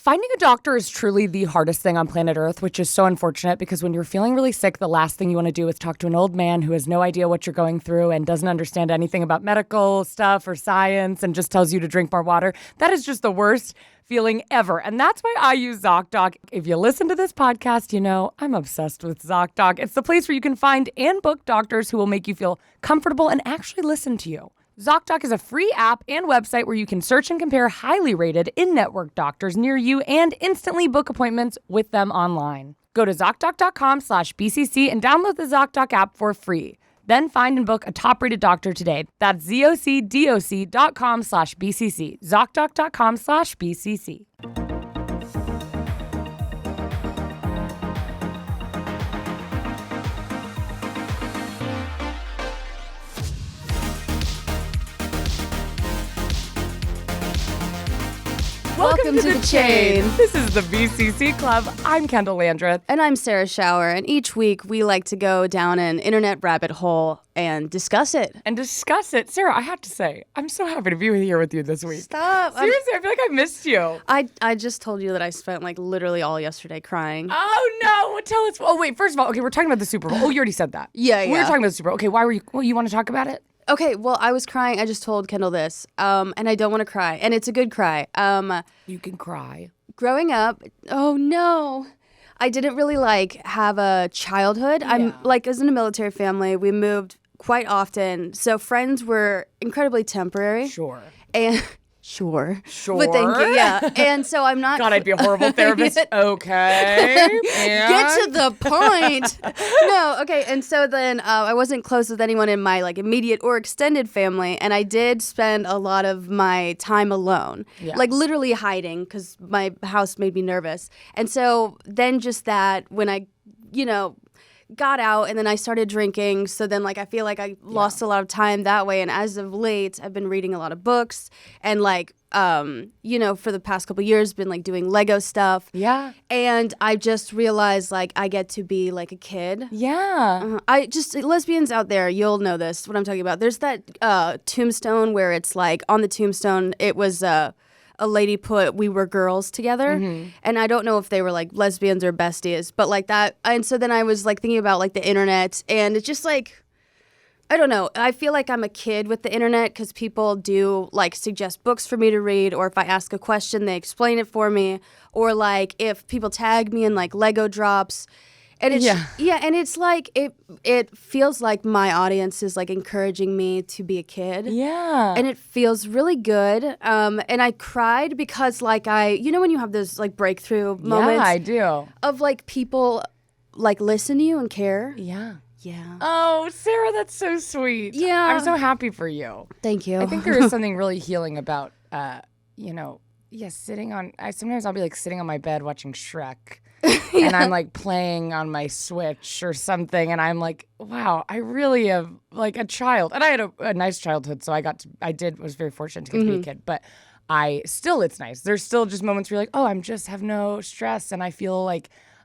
Finding a doctor is truly the hardest thing on planet Earth, which is so unfortunate because when you're feeling really sick, the last thing you want to do is talk to an old man who has no idea what you're going through and doesn't understand anything about medical stuff or science and just tells you to drink more water. That is just the worst feeling ever. And that's why I use ZocDoc. If you listen to this podcast, you know I'm obsessed with ZocDoc. It's the place where you can find and book doctors who will make you feel comfortable and actually listen to you. ZocDoc is a free app and website where you can search and compare highly rated in-network doctors near you and instantly book appointments with them online. Go to ZocDoc.com/BCC and download the ZocDoc app for free. Then find and book a top-rated doctor today. That's ZocDoc.com/BCC. ZocDoc.com/BCC. Welcome to the Chain. This is the BCC Club. I'm Kendahl Landreth. And I'm Sarah Schauer. And each week we like to go down an internet rabbit hole and discuss it. Sarah, I have to say, I'm so happy to be here with you this week. Stop. Seriously, I feel like I missed you. I just told you that I spent like literally all yesterday crying. Oh, no. Tell us. Oh, wait. First of all, okay, we're talking about the Super Bowl. Oh, you already said that. Yeah. We were talking about the Super Bowl. Okay, why were you? Well, you want to talk about it? Okay, well, I was crying. I just told Kendahl this, and I don't want to cry, and it's a good cry. You can cry. Growing up, oh no, I didn't really have a childhood. I was in a military family. We moved quite often, so friends were incredibly temporary. Sure. And Sure. But thank you. Yeah. And so I'm not. God, I'd be a horrible therapist. Okay. Get to the point. No. Okay. And so then I wasn't close with anyone in my immediate or extended family. And I did spend a lot of my time alone, literally hiding because my house made me nervous. And so then just that when I, got out and then I started drinking. So then I feel like I lost a lot of time that way. And as of late, I've been reading a lot of books and for the past couple of years, been doing Lego stuff. Yeah. And I just realized I get to be a kid. Yeah. Lesbians out there, you'll know this, what I'm talking about. There's that tombstone where it's on the tombstone, it was a lady put "we were girls" together, and I don't know if they were lesbians or besties, but that. And so then I was thinking about the internet, and it's just I don't know. I feel like I'm a kid with the internet because people do suggest books for me to read, or if I ask a question, they explain it for me, or if people tag me in Lego drops. And it's and it's it feels like my audience is encouraging me to be a kid. Yeah. And it feels really good. And I cried because when you have those breakthrough moments. Yeah, I do. Of people listen to you and care. Yeah. Yeah. Oh, Sarah, that's so sweet. Yeah. I'm so happy for you. Thank you. I think there is something really healing about sitting on sometimes I'll be sitting on my bed watching Shrek. And I'm playing on my Switch or something, and I'm wow, I really have a child. And I had a nice childhood, so was very fortunate to get to be a kid. But it's nice. There's still just moments where you're oh, I'm just have no stress, and I feel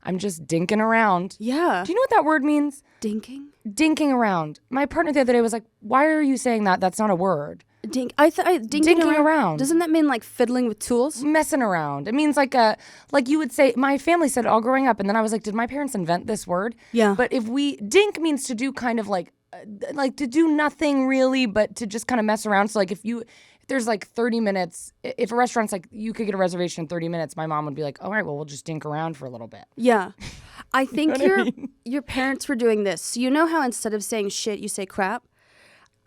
I'm just dinking around. Yeah. Do you know what that word means? Dinking? Dinking around. My partner the other day was why are you saying that? That's not a word. Dinking around. Doesn't that mean fiddling with tools? Messing around. It means you would say, my family said it all growing up, and then I was did my parents invent this word? Yeah. But dink means to do kind of to do nothing really, but to just kind of mess around. So if there's 30 minutes, if a restaurant's you could get a reservation in 30 minutes, my mom would be all right, well, we'll just dink around for a little bit. Yeah. I think your parents were doing this. So you know how instead of saying shit, you say crap?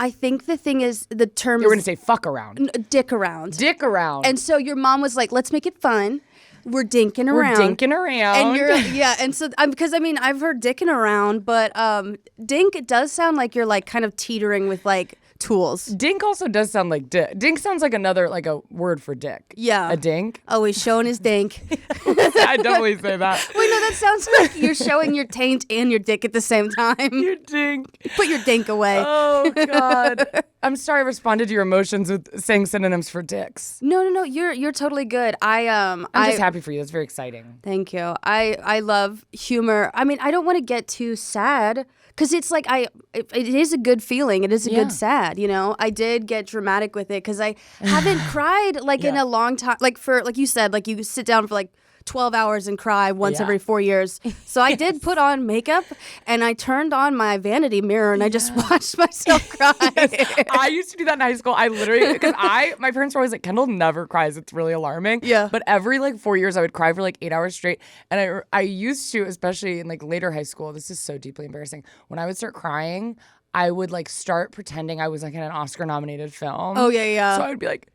I think the thing is, the term You're going to say fuck around. Dick around. Dick around. And so your mom was let's make it fun. We're dinking around. We're dinking around. And and so, because I've heard dicking around, but dink, it does sound like you're kind of teetering with tools. Dink also does sound like dick. Dink sounds like another, a word for dick. Yeah. A dink. Oh, he's showing his dink. I definitely say that. Wait, no, that sounds like you're showing your taint and your dick at the same time. Your dink. Put your dink away. Oh, God. I'm sorry I responded to your emotions with saying synonyms for dicks. No. You're totally good. I'm just happy for you. That's very exciting. Thank you. I love humor. I mean, I don't want to get too sad because it's like it is a good feeling. It is a good sad. You know, I did get dramatic with it because I haven't cried like in a long time. Like you said, like you sit down for like 12 hours and cry once every 4 years. So I did put on makeup and I turned on my vanity mirror and I just watched myself cry. I used to do that in high school. I literally, because my parents were always like, Kendall never cries. It's really alarming. Yeah. But every like 4 years I would cry for like 8 hours straight. And I used to, especially in like later high school, this is so deeply embarrassing. When I would start crying, I would like start pretending I was like in an Oscar nominated film. Oh, yeah. So I would be like,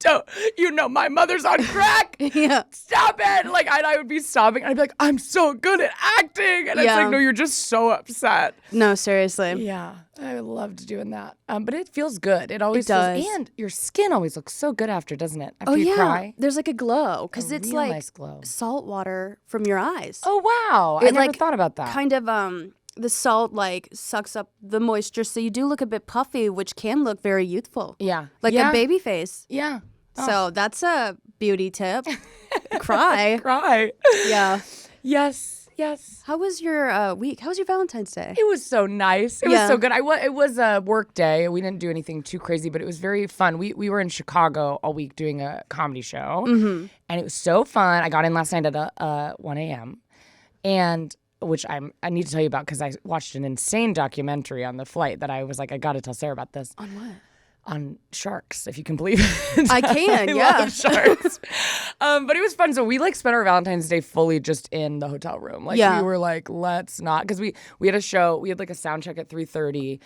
don't you know my mother's on crack? Yeah. Stop it. Like I would be sobbing. I'd be like, I'm so good at acting. And it's like, no, you're just so upset. No, seriously. Yeah. I loved doing that. But it feels good. It always does. And your skin always looks so good after, doesn't it? After you cry. There's like a glow because it's real like nice glow. salt water from your eyes. Oh, wow. I never thought about that. Kind of the salt like sucks up the moisture, so you do look a bit puffy, which can look very youthful. Yeah. Like a baby face. Yeah. Oh. So that's a beauty tip. Cry. Cry. Yeah. Yes. How was your week? How was your Valentine's Day? It was so nice. It was so good. It was a work day. We didn't do anything too crazy, but it was very fun. We were in Chicago all week doing a comedy show, and it was so fun. I got in last night at 1 a.m. and which I need to tell you about because I watched an insane documentary on the flight that I was like, I got to tell Sarah about this. On what? On sharks, if you can believe it. I can, I yeah. love sharks. But it was fun. So we like spent our Valentine's Day fully just in the hotel room. Like we were like, let's not, because we had a show. We had like a sound check at 3:30.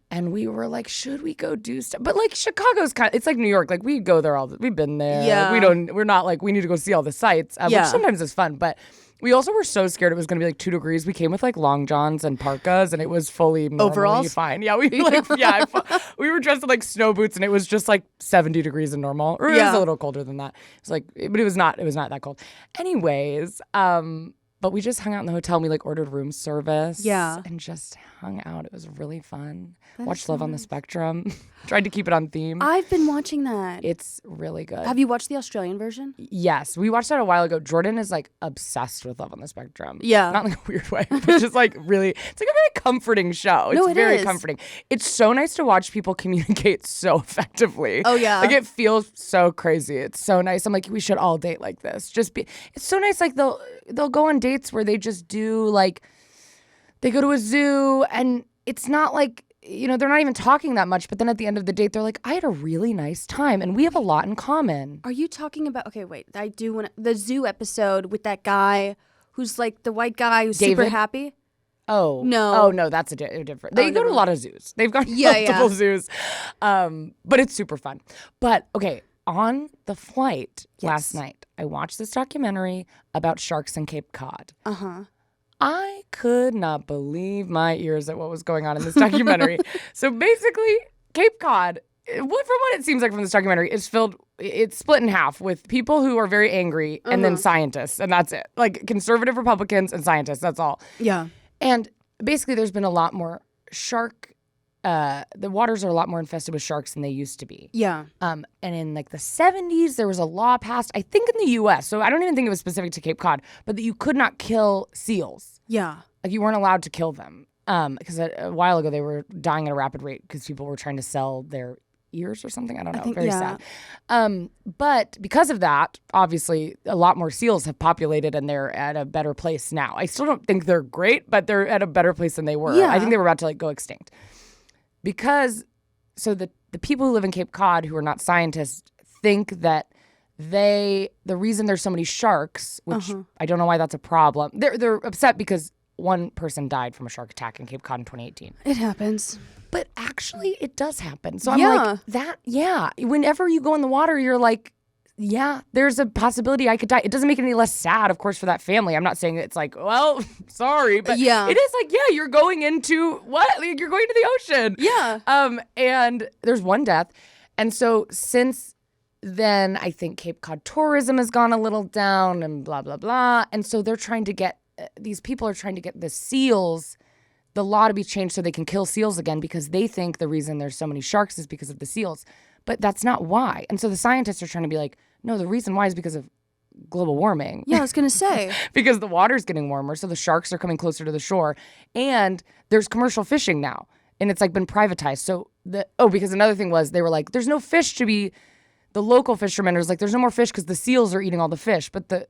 And we were like, should we go do stuff? But like Chicago's it's like New York. Like we go there we've been there. Yeah. We're not like, we need to go see all the sights. Which sometimes is fun. But we also were so scared it was going to be like 2 degrees. We came with like long johns and parkas and it was fully normally overalls fine. Yeah, we were dressed in like snow boots and it was just like 70 degrees in normal. Or it was a little colder than that. It's like, but it was not that cold. Anyways, but we just hung out in the hotel and we like ordered room service. Yeah. And just hung out. It was really fun. Watched Love on the Spectrum. Tried to keep it on theme. I've been watching that. It's really good. Have you watched the Australian version? Yes. We watched that a while ago. Jordan is like obsessed with Love on the Spectrum. Yeah. Not in like a weird way, but just like really, it's like a very comforting show. It's very comforting. It's so nice to watch people communicate so effectively. Oh, yeah. Like it feels so crazy. It's so nice. I'm like, we should all date like this. It's so nice. Like they'll go on dates where they just do like, they go to a zoo and it's not like, they're not even talking that much. But then at the end of the date, they're like, I had a really nice time and we have a lot in common. Are you talking about, okay, wait, I do want the zoo episode with that guy who's like the white guy who's David? super happy? Oh. No. Oh, no, that's a different. They go to a lot of zoos. They've got multiple zoos. But it's super fun. But, okay, on the flight last night, I watched this documentary about sharks in Cape Cod. Uh-huh. I could not believe my ears at what was going on in this documentary. So basically, Cape Cod, from what it seems like from this documentary, it's split in half with people who are very angry and then scientists, and that's it. Like conservative Republicans and scientists, that's all. Yeah. And basically, there's been a lot more the waters are a lot more infested with sharks than they used to be. Yeah. And in like the 70s, there was a law passed, I think in the U.S., so I don't even think it was specific to Cape Cod, but that you could not kill seals. Yeah. Like you weren't allowed to kill them. Because a while ago, they were dying at a rapid rate because people were trying to sell their ears or something. I don't know. Very sad. But because of that, obviously, a lot more seals have populated and they're at a better place now. I still don't think they're great, but they're at a better place than they were. Yeah. I think they were about to like go extinct. Because, so the people who live in Cape Cod who are not scientists think that the reason there's so many sharks, which I don't know why that's a problem. They're upset because one person died from a shark attack in Cape Cod in 2018. It happens. But actually, it does happen. So I'm like, whenever you go in the water, you're like, yeah, there's a possibility I could die. It doesn't make it any less sad, of course, for that family. I'm not saying it's like, well, sorry, but it is like, yeah, you're going into what? Like, you're going to the ocean. Yeah. And there's one death. And so since then, I think Cape Cod tourism has gone a little down and blah, blah, blah. And so they're trying to get, these people are trying to get the seals the law to be changed so they can kill seals again because they think the reason there's so many sharks is because of the seals. But that's not why. And so the scientists are trying to be like, no, the reason why is because of global warming. Yeah, I was going to say. Because the water's getting warmer, so the sharks are coming closer to the shore. And there's commercial fishing now. And it's like been privatized. So because another thing was they were like, there's no fish to be, the local fishermen was like, there's no more fish because the seals are eating all the fish. But the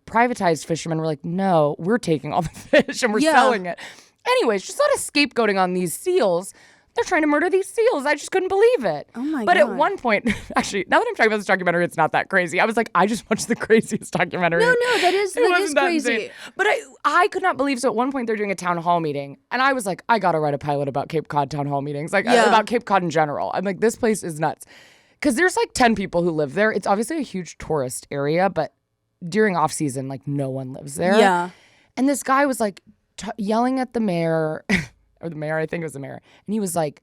privatized fishermen were like, no, we're taking all the fish and we're selling it. Anyways, just a lot of scapegoating on these seals. They're trying to murder these seals. I just couldn't believe it. Oh my God. But at one point, actually, now that I'm talking about this documentary, it's not that crazy. I was like, I just watched the craziest documentary. No, that is crazy. Insane. But I could not believe. So at one point, they're doing a town hall meeting. And I was like, I got to write a pilot about Cape Cod town hall meetings, about Cape Cod in general. I'm like, this place is nuts. Because there's like 10 people who live there. It's obviously a huge tourist area, but during off season, like no one lives there. Yeah. And this guy was like yelling at the mayor, or the mayor, I think it was the mayor. And he was like,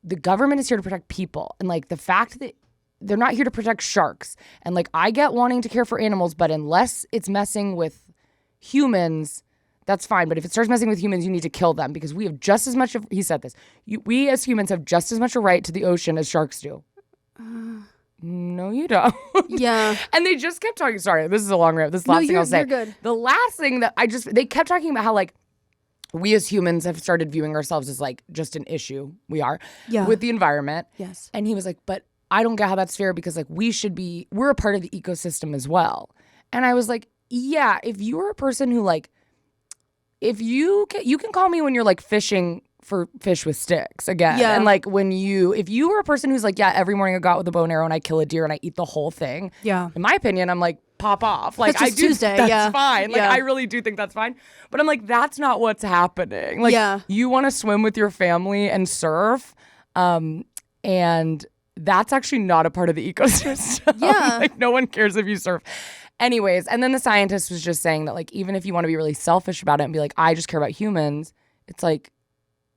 the government is here to protect people. And like the fact that they're not here to protect sharks. And like, I get wanting to care for animals, but unless it's messing with humans, that's fine. But if it starts messing with humans, you need to kill them because we have just as much of, he said this, we as humans have just as much a right to the ocean as sharks do. No, you don't. Yeah. And they just kept talking. Sorry, this is a long rant. This is the last thing I'll say. You're good. The last thing that they kept talking about how like we as humans have started viewing ourselves as like just an issue. We are with the environment. Yes. And he was like, but I don't get how that's fair because like we're a part of the ecosystem as well. And I was like, yeah, if you're a person who like, if you can call me when you're like fishing for fish with sticks again. Yeah. And like if you were a person who's like, yeah, every morning I go out with a bow and arrow and I kill a deer and I eat the whole thing. Yeah. In my opinion, I'm like, pop off. Like that's just Tuesday. That's fine. Like I really do think that's fine. But I'm like, that's not what's happening. Like you want to swim with your family and surf. And that's actually not a part of the ecosystem. Yeah. Like no one cares if you surf. Anyways, and then the scientist was just saying that like even if you want to be really selfish about it and be like, I just care about humans, it's like,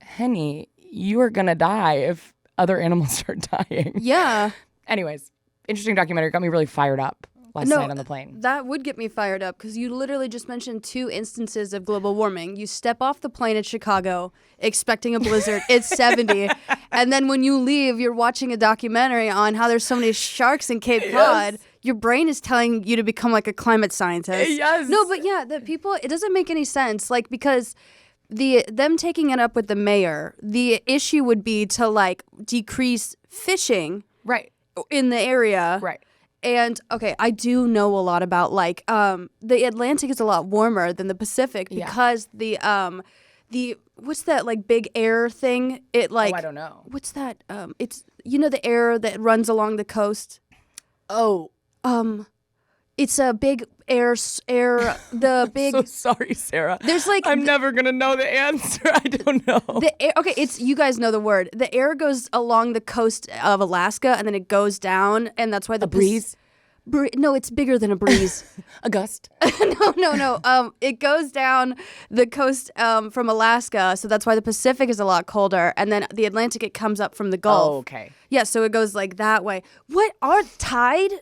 Henny, you are gonna die if other animals start dying. Yeah. Anyways, interesting documentary. Got me really fired up last night on the plane. That would get me fired up because you literally just mentioned 2 instances of global warming. You step off the plane at Chicago expecting a blizzard. It's 70. And then when you leave, you're watching a documentary on how there's so many sharks in Cape Cod. Yes. Your brain is telling you to become like a climate scientist. Yes. No, but yeah, the people, it doesn't make any sense. Like because them taking it up with the mayor, the issue would be to like decrease fishing in the area. Right. And okay, I do know a lot about like the Atlantic is a lot warmer than the Pacific because the what's that like big air thing? It like I don't know. What's that? It's the air that runs along the coast. Oh. It's a big the big. So sorry, Sarah. There's like I'm never gonna know the answer. I don't know. The air, okay, it's you guys know the word. The air goes along the coast of Alaska and then it goes down, and that's why the breeze. No, it's bigger than a breeze. A gust. No. It goes down the coast from Alaska, so that's why the Pacific is a lot colder, and then the Atlantic it comes up from the Gulf. Oh, okay. Yeah, so it goes like that way. What are tide?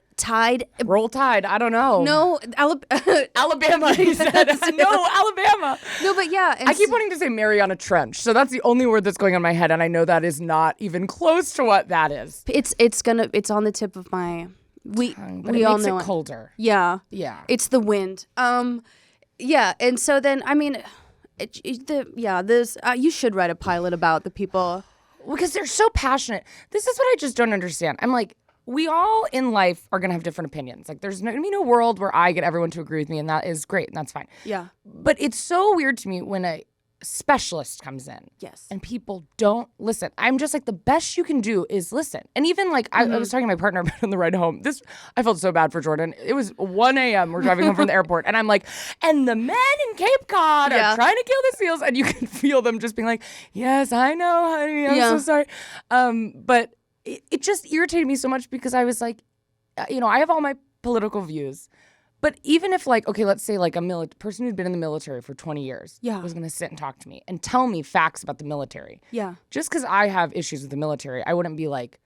Roll Tide. I don't know. No, Alabama. He said. No, Alabama. No, but yeah. I keep wanting to say Mariana Trench, so that's the only word that's going on in my head, and I know that is not even close to what that is. It's on the tip of my. We all makes know it colder. Yeah. Yeah. It's the wind. Yeah, and so then I mean, you should write a pilot about the people because they're so passionate. This is what I just don't understand. I'm like, we all in life are gonna have different opinions. Like, there's gonna be no world where I get everyone to agree with me, and that is great, and that's fine. Yeah. But it's so weird to me when a specialist comes in. Yes. And people don't listen. I'm just like, the best you can do is listen. And even like, I was talking to my partner about on the ride home. I felt so bad for Jordan. It was 1 a.m. We're driving home from the airport. And I'm like, and the men in Cape Cod are trying to kill the seals. And you can feel them just being like, yes, I know, honey. I'm so sorry. But it just irritated me so much because I was like, I have all my political views. But even if like, okay, let's say like a person who'd been in the military for 20 years was going to sit and talk to me and tell me facts about the military. Yeah. Just because I have issues with the military, I wouldn't be like,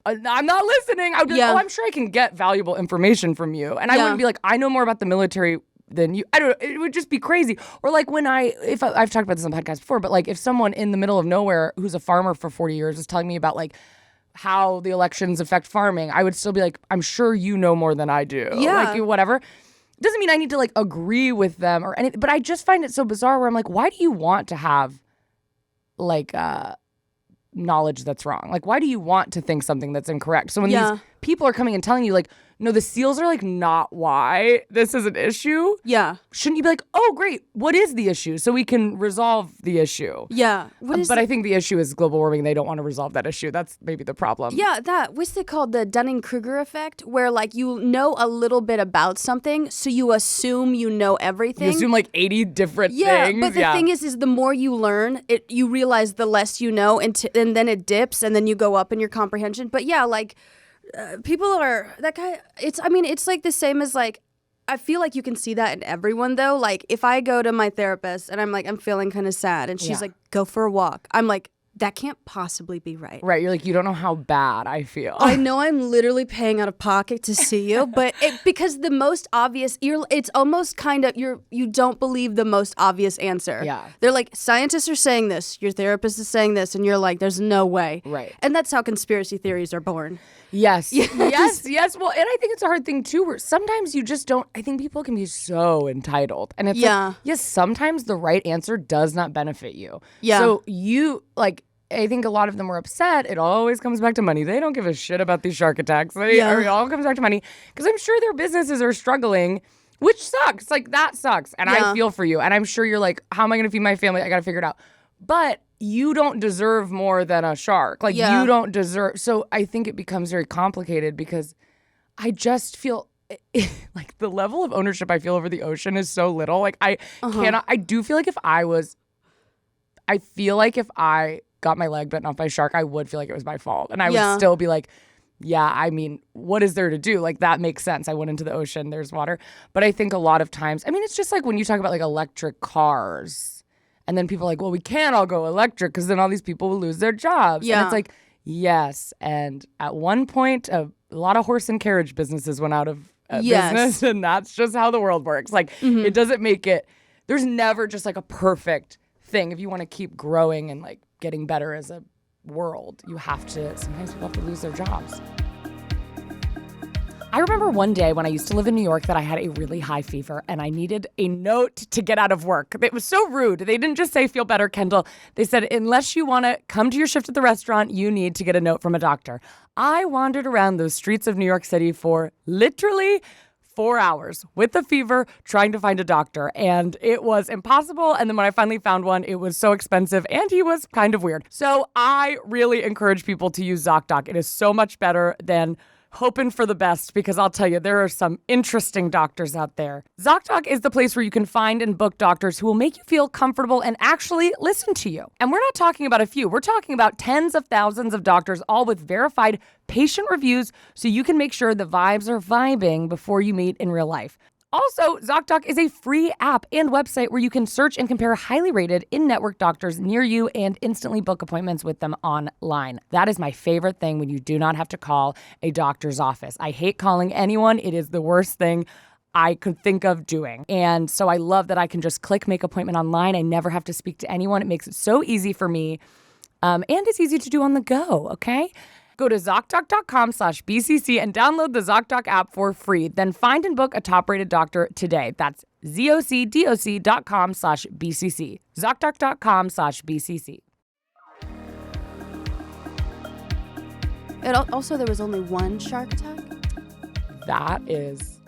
I'm not listening. I would be like, I'm sure I can get valuable information from you. And I wouldn't be like, I know more about the military then I don't know, it would just be crazy. Or like when I've talked about this on the podcast before, but like if someone in the middle of nowhere who's a farmer for 40 years is telling me about like how the elections affect farming, I would still be like, I'm sure you know more than I do. Yeah. Like whatever. Doesn't mean I need to like agree with them or anything, but I just find it so bizarre where I'm like, why do you want to have like knowledge that's wrong? Like, why do you want to think something that's incorrect? So when these people are coming and telling you like, no, the seals are like not why this is an issue. Yeah. Shouldn't you be like, oh, great, what is the issue? So we can resolve the issue. Yeah. But I think the issue is global warming. They don't want to resolve that issue. That's maybe the problem. Yeah, what's it called? The Dunning-Kruger effect, where like you know a little bit about something, so you assume you know everything. You assume like 80 different things. But the thing is the more you learn, you realize the less you know, and then it dips, and then you go up in your comprehension. But yeah, like people are that guy. It's like the same as like. I feel like you can see that in everyone, though. Like, if I go to my therapist and I'm like, I'm feeling kind of sad, and she's like, go for a walk. I'm like, that can't possibly be right. Right. You're like, you don't know how bad I feel. I know I'm literally paying out of pocket to see you, but because the most obvious, it's almost kind of, you don't believe the most obvious answer. Yeah. They're like, scientists are saying this, your therapist is saying this, and you're like, there's no way. Right. And that's how conspiracy theories are born. Yes. Yes. Well, and I think it's a hard thing too, where sometimes you just don't, I think people can be so entitled. And it's like, yes, sometimes the right answer does not benefit you. Yeah. So you, like, I think a lot of them were upset. It always comes back to money. They don't give a shit about these shark attacks. It all comes back to money. Because I'm sure their businesses are struggling, which sucks. Like, that sucks. And I feel for you. And I'm sure you're like, how am I going to feed my family? I got to figure it out. But you don't deserve more than a shark. Like, you don't deserve. So I think it becomes very complicated because I just feel like the level of ownership I feel over the ocean is so little. Like, I cannot. I do feel like if I got my leg bitten off by a shark, I would feel like it was my fault. And I would still be like, yeah, I mean, what is there to do? Like, that makes sense. I went into the ocean, there's water. But I think a lot of times, I mean, it's just like when you talk about like electric cars. And then people are like, well, we can't all go electric because then all these people will lose their jobs. Yeah. And it's like, yes. And at one point, a lot of horse and carriage businesses went out of business. And that's just how the world works. Like, it doesn't make it, there's never just like a perfect thing. If you want to keep growing and like getting better as a world, you have to, sometimes people have to lose their jobs. I remember one day when I used to live in New York that I had a really high fever and I needed a note to get out of work. It was so rude. They didn't just say, feel better, Kendahl. They said, unless you want to come to your shift at the restaurant, you need to get a note from a doctor. I wandered around those streets of New York City for literally 4 hours with a fever trying to find a doctor, and it was impossible. And then when I finally found one, it was so expensive and he was kind of weird. So I really encourage people to use ZocDoc. It is so much better than hoping for the best, because I'll tell you, there are some interesting doctors out there. ZocDoc is the place where you can find and book doctors who will make you feel comfortable and actually listen to you. And we're not talking about a few. We're talking about tens of thousands of doctors, all with verified patient reviews, so you can make sure the vibes are vibing before you meet in real life. Also, ZocDoc is a free app and website where you can search and compare highly rated in-network doctors near you and instantly book appointments with them online. That is my favorite thing, when you do not have to call a doctor's office. I hate calling anyone. It is the worst thing I could think of doing. And so I love that I can just click make appointment online. I never have to speak to anyone. It makes it so easy for me. And it's easy to do on the go, okay? Go to ZocDoc.com/BCC and download the ZocDoc app for free. Then find and book a top-rated doctor today. That's ZocDoc.com/BCC. ZocDoc.com/BCC. Also, there was only one shark attack? That is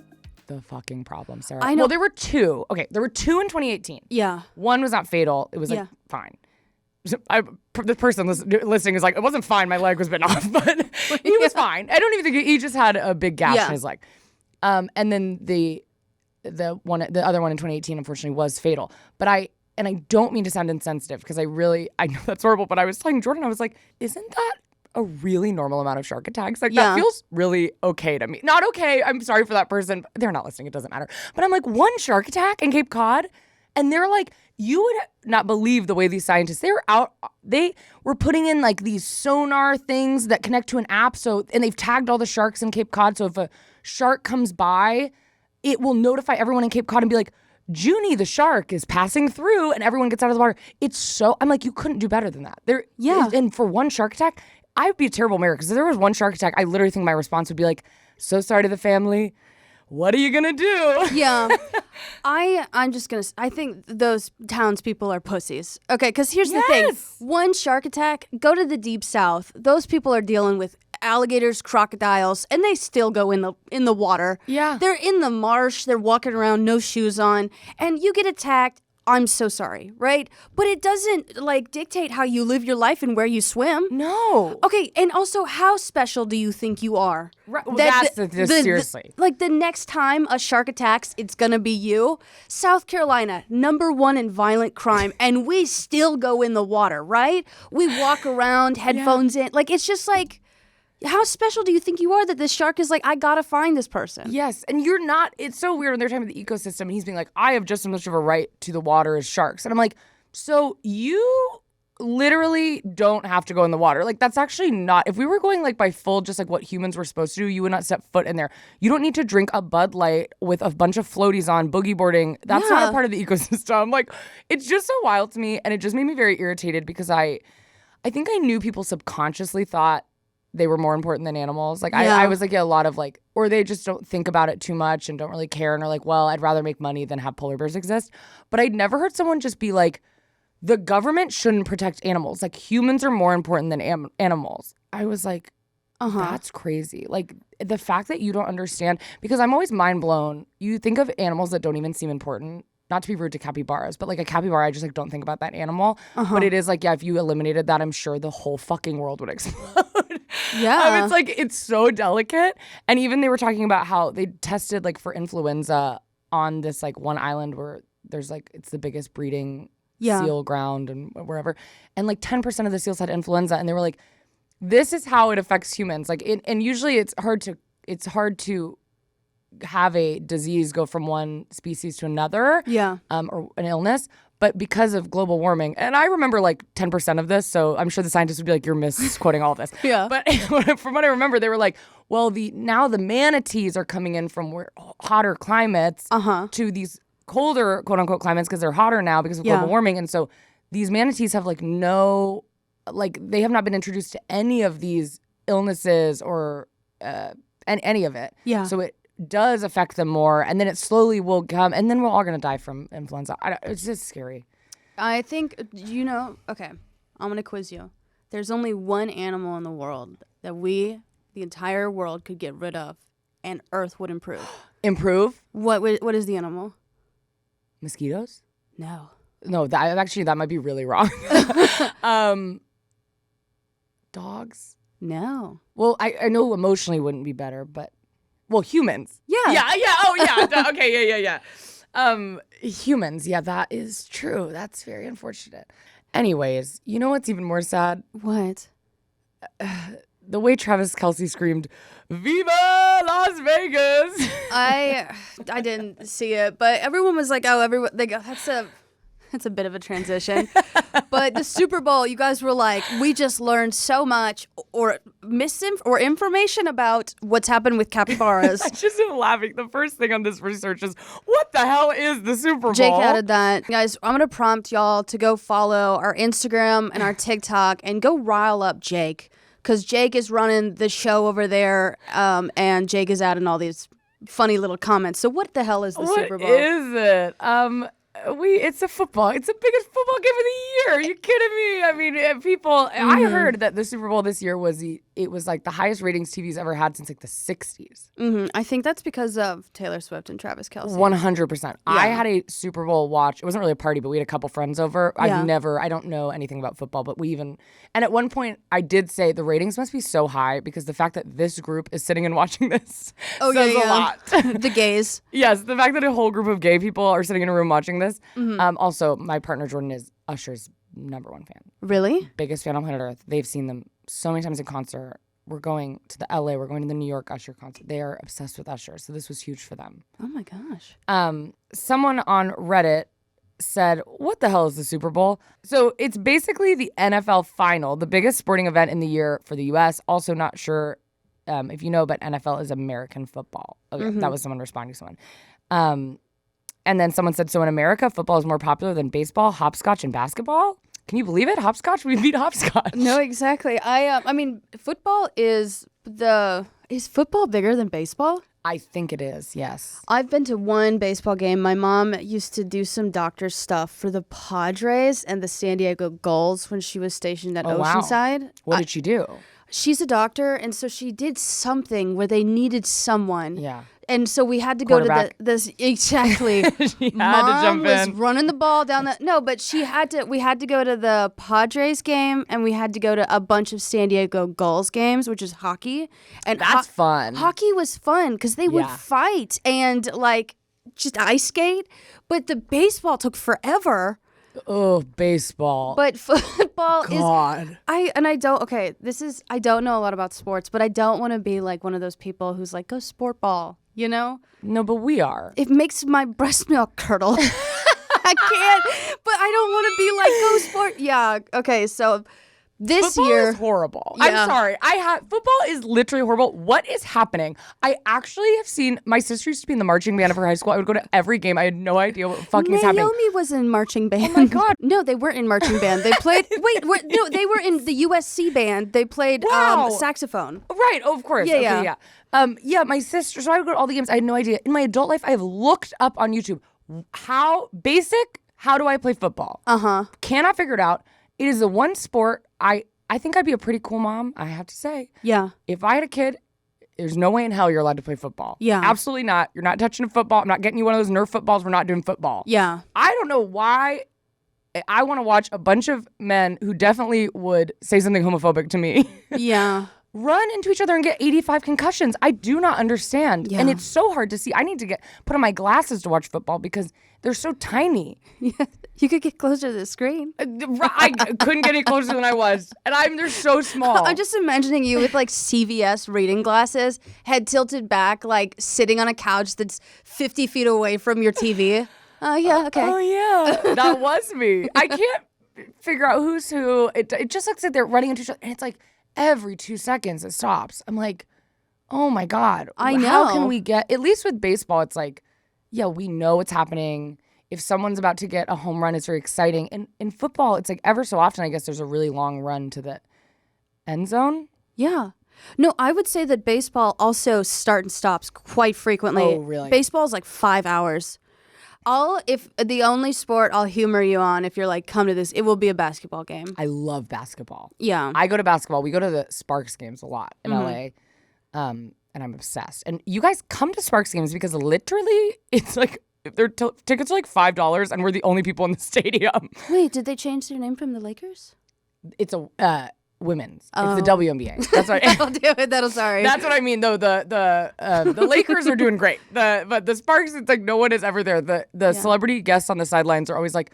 the fucking problem, Sarah. I know. Well, there were two. Okay, there were two in 2018. Yeah. One was not fatal. It was like fine. The person listening is like, it wasn't fine. My leg was bitten off, but he was fine. I don't even think he just had a big gash in his leg. And then the other one in 2018, unfortunately, was fatal. But I don't mean to sound insensitive, because I know that's horrible. But I was telling Jordan, I was like, isn't that a really normal amount of shark attacks? Like, that feels really okay to me. Not okay. I'm sorry for that person. They're not listening. It doesn't matter. But I'm like, one shark attack in Cape Cod, and they're like, you would not believe the way these scientists, they were putting in like these sonar things that connect to an app. And they've tagged all the sharks in Cape Cod. So if a shark comes by, it will notify everyone in Cape Cod and be like, Junie the shark is passing through and everyone gets out of the water. I'm like, you couldn't do better than that. And for one shark attack, I would be a terrible mayor because if there was one shark attack, I literally think my response would be like, so sorry to the family. What are you gonna do? Yeah. I'm just gonna, I think those townspeople are pussies. Okay, because here's the thing. One shark attack, go to the deep south. Those people are dealing with alligators, crocodiles, and they still go in the water. Yeah. They're in the marsh, they're walking around, no shoes on, and you get attacked. I'm so sorry, right? But it doesn't like dictate how you live your life and where you swim. No. Okay, and also, how special do you think you are? Right. Well, seriously. Like the next time a shark attacks, it's gonna be you. South Carolina, #1 in violent crime, and we still go in the water, right? We walk around, headphones in. Like, it's just like, how special do you think you are that this shark is like, I gotta find this person? Yes, and you're not. It's so weird when they're talking about the ecosystem and he's being like, I have just as much of a right to the water as sharks. And I'm like, so you literally don't have to go in the water. Like, that's actually not. If we were going like by full, just like what humans were supposed to do, you would not step foot in there. You don't need to drink a Bud Light with a bunch of floaties on, boogie boarding. That's not a part of the ecosystem. Like, it's just so wild to me. And it just made me very irritated because I think I knew people subconsciously thought they were more important than animals. Like, I was like, a lot of like, or they just don't think about it too much and don't really care and are like, well, I'd rather make money than have polar bears exist. But I'd never heard someone just be like, the government shouldn't protect animals. Like, humans are more important than animals. I was like, that's crazy. Like, the fact that you don't understand, because I'm always mind blown. You think of animals that don't even seem important. Not to be rude to capybaras, but like a capybara, I just like don't think about that animal. But it is like, yeah, if you eliminated that, I'm sure the whole fucking world would explode. Yeah. It's like, it's so delicate. And even they were talking about how they tested like for influenza on this like one island where there's like, it's the biggest breeding seal ground and wherever. And like 10% of the seals had influenza. And they were like, this is how it affects humans. Like, and usually it's hard to have a disease go from one species to another, or an illness, but because of global warming, and I remember like 10% of this, so I'm sure the scientists would be like, you're misquoting all of this. But from what I remember, they were like, well, now the manatees are coming in from hotter climates to these colder, quote unquote, climates because they're hotter now because of global warming, and so these manatees have like they have not been introduced to any of these illnesses or any of it. So it does affect them more, and then it slowly will come, and then we're all going to die from influenza. It's just scary. I think, okay, I'm going to quiz you. There's only one animal in the world that the entire world, could get rid of, and Earth would improve. Improve? What is the animal? Mosquitoes? No. No, that might be really wrong. Dogs? No. Well, I know emotionally wouldn't be better, but well, humans. Yeah. Oh, yeah. Okay, yeah. Humans. Yeah, that is true. That's very unfortunate. Anyways, you know what's even more sad? What? The way Travis Kelce screamed, "Viva Las Vegas!" I didn't see it, but everyone was like, "Oh, everyone." They go, That's a bit of a transition. But the Super Bowl, you guys were like, we just learned so much or information about what's happened with capybaras. I just am laughing. The first thing on this research is, what the hell is the Super Bowl? Jake added that. Guys, I'm going to prompt y'all to go follow our Instagram and our TikTok and go rile up Jake, because Jake is running the show over there, and Jake is adding all these funny little comments. So what the hell is the Super Bowl? What is it? It's a football. It's the biggest football game of the year. Are you kidding me? I mean, people. I heard that the Super Bowl this year was like the highest ratings TV's ever had since like the 60s. I think that's because of Taylor Swift and Travis Kelce. 100%. I had a Super Bowl watch. It wasn't really a party, but we had a couple friends over. I don't know anything about football, but and at one point I did say the ratings must be so high because the fact that this group is sitting and watching this says a lot. The gays. Yes, the fact that a whole group of gay people are sitting in a room watching this. Also, my partner Jordan is Usher's #1 fan. Really? Biggest fan on planet Earth. They've seen them so many times in concert. We're going to the LA. We're going to the New York Usher concert. They are obsessed with Usher, so this was huge for them. Oh my gosh. Someone on Reddit said, what the hell is the Super Bowl? So it's basically the NFL final, the biggest sporting event in the year for the U.S. Also not sure if you know, but NFL is American football. Okay, that was someone responding to someone. And then someone said, so in America, football is more popular than baseball, hopscotch, and basketball? Can you believe it? Hopscotch? We beat hopscotch. No, exactly. I mean, football is football bigger than baseball? I think it is, yes. I've been to one baseball game. My mom used to do some doctor stuff for the Padres and the San Diego Gulls when she was stationed at Oceanside. Wow. What did she do? She's a doctor, and so she did something where they needed someone. Yeah. And so we had to go to this exactly. She had Mom to jump was in. running the ball down the but we had to go to the Padres game, and we had to go to a bunch of San Diego Gulls games, which is hockey. And That's fun. Hockey was fun because they would fight and like just ice skate, but the baseball took forever. Oh, baseball. But football God. I don't know a lot about sports, but I don't want to be like one of those people who's like, go sport ball, you know? No, but we are. It makes my breast milk curdle. I can't, but I don't want to be like, go sport. Yeah, okay, so this football year is horrible. Yeah. I'm sorry. Football is literally horrible. What is happening? I actually have seen my sister used to be in the marching band of her high school. I would go to every game. I had no idea what fucking is happening. Naomi was in marching band. Oh my God. No, they weren't in marching band. They played. No, they were in the USC band. They played saxophone. Right. Oh, of course. Yeah. Yeah. My sister. So I would go to all the games. I had no idea. In my adult life, I have looked up on YouTube how do I play football? Cannot figure it out. It is the one sport I think I'd be a pretty cool mom, I have to say. Yeah. If I had a kid, there's no way in hell you're allowed to play football. Yeah. Absolutely not. You're not touching a football. I'm not getting you one of those Nerf footballs. We're not doing football. Yeah. I don't know why I want to watch a bunch of men who definitely would say something homophobic to me. Yeah. Run into each other and get 85 concussions. I do not understand. Yeah. And it's so hard to see. I need to put on my glasses to watch football because they're so tiny. Yeah. You could get closer to the screen. I couldn't get any closer than I was. And they're so small. I'm just imagining you with like CVS reading glasses, head tilted back, like sitting on a couch that's 50 feet away from your TV. Yeah, okay. Oh, yeah. That was me. I can't figure out who's who. It just looks like they're running into each other. And it's like every 2 seconds it stops. I'm like, oh, my God. I know. How can we at least with baseball, it's like, yeah, we know what's happening. If someone's about to get a home run, it's very exciting. And in football, it's like ever so often, I guess there's a really long run to the end zone. Yeah. No, I would say that baseball also start and stops quite frequently. Oh, really? Baseball is like 5 hours. If the only sport I'll humor you on, if you're like, come to this, it will be a basketball game. I love basketball. Yeah. I go to basketball. We go to the Sparks games a lot in LA. And I'm obsessed. And you guys come to Sparks games because literally it's like their tickets are like $5 and we're the only people in the stadium. Wait, did they change their name from the Lakers? It's a women's. It's the WNBA. That's what That'll do it. That's what I mean though. The Lakers are doing great. But the Sparks, it's like no one is ever there. The celebrity guests on the sidelines are always like,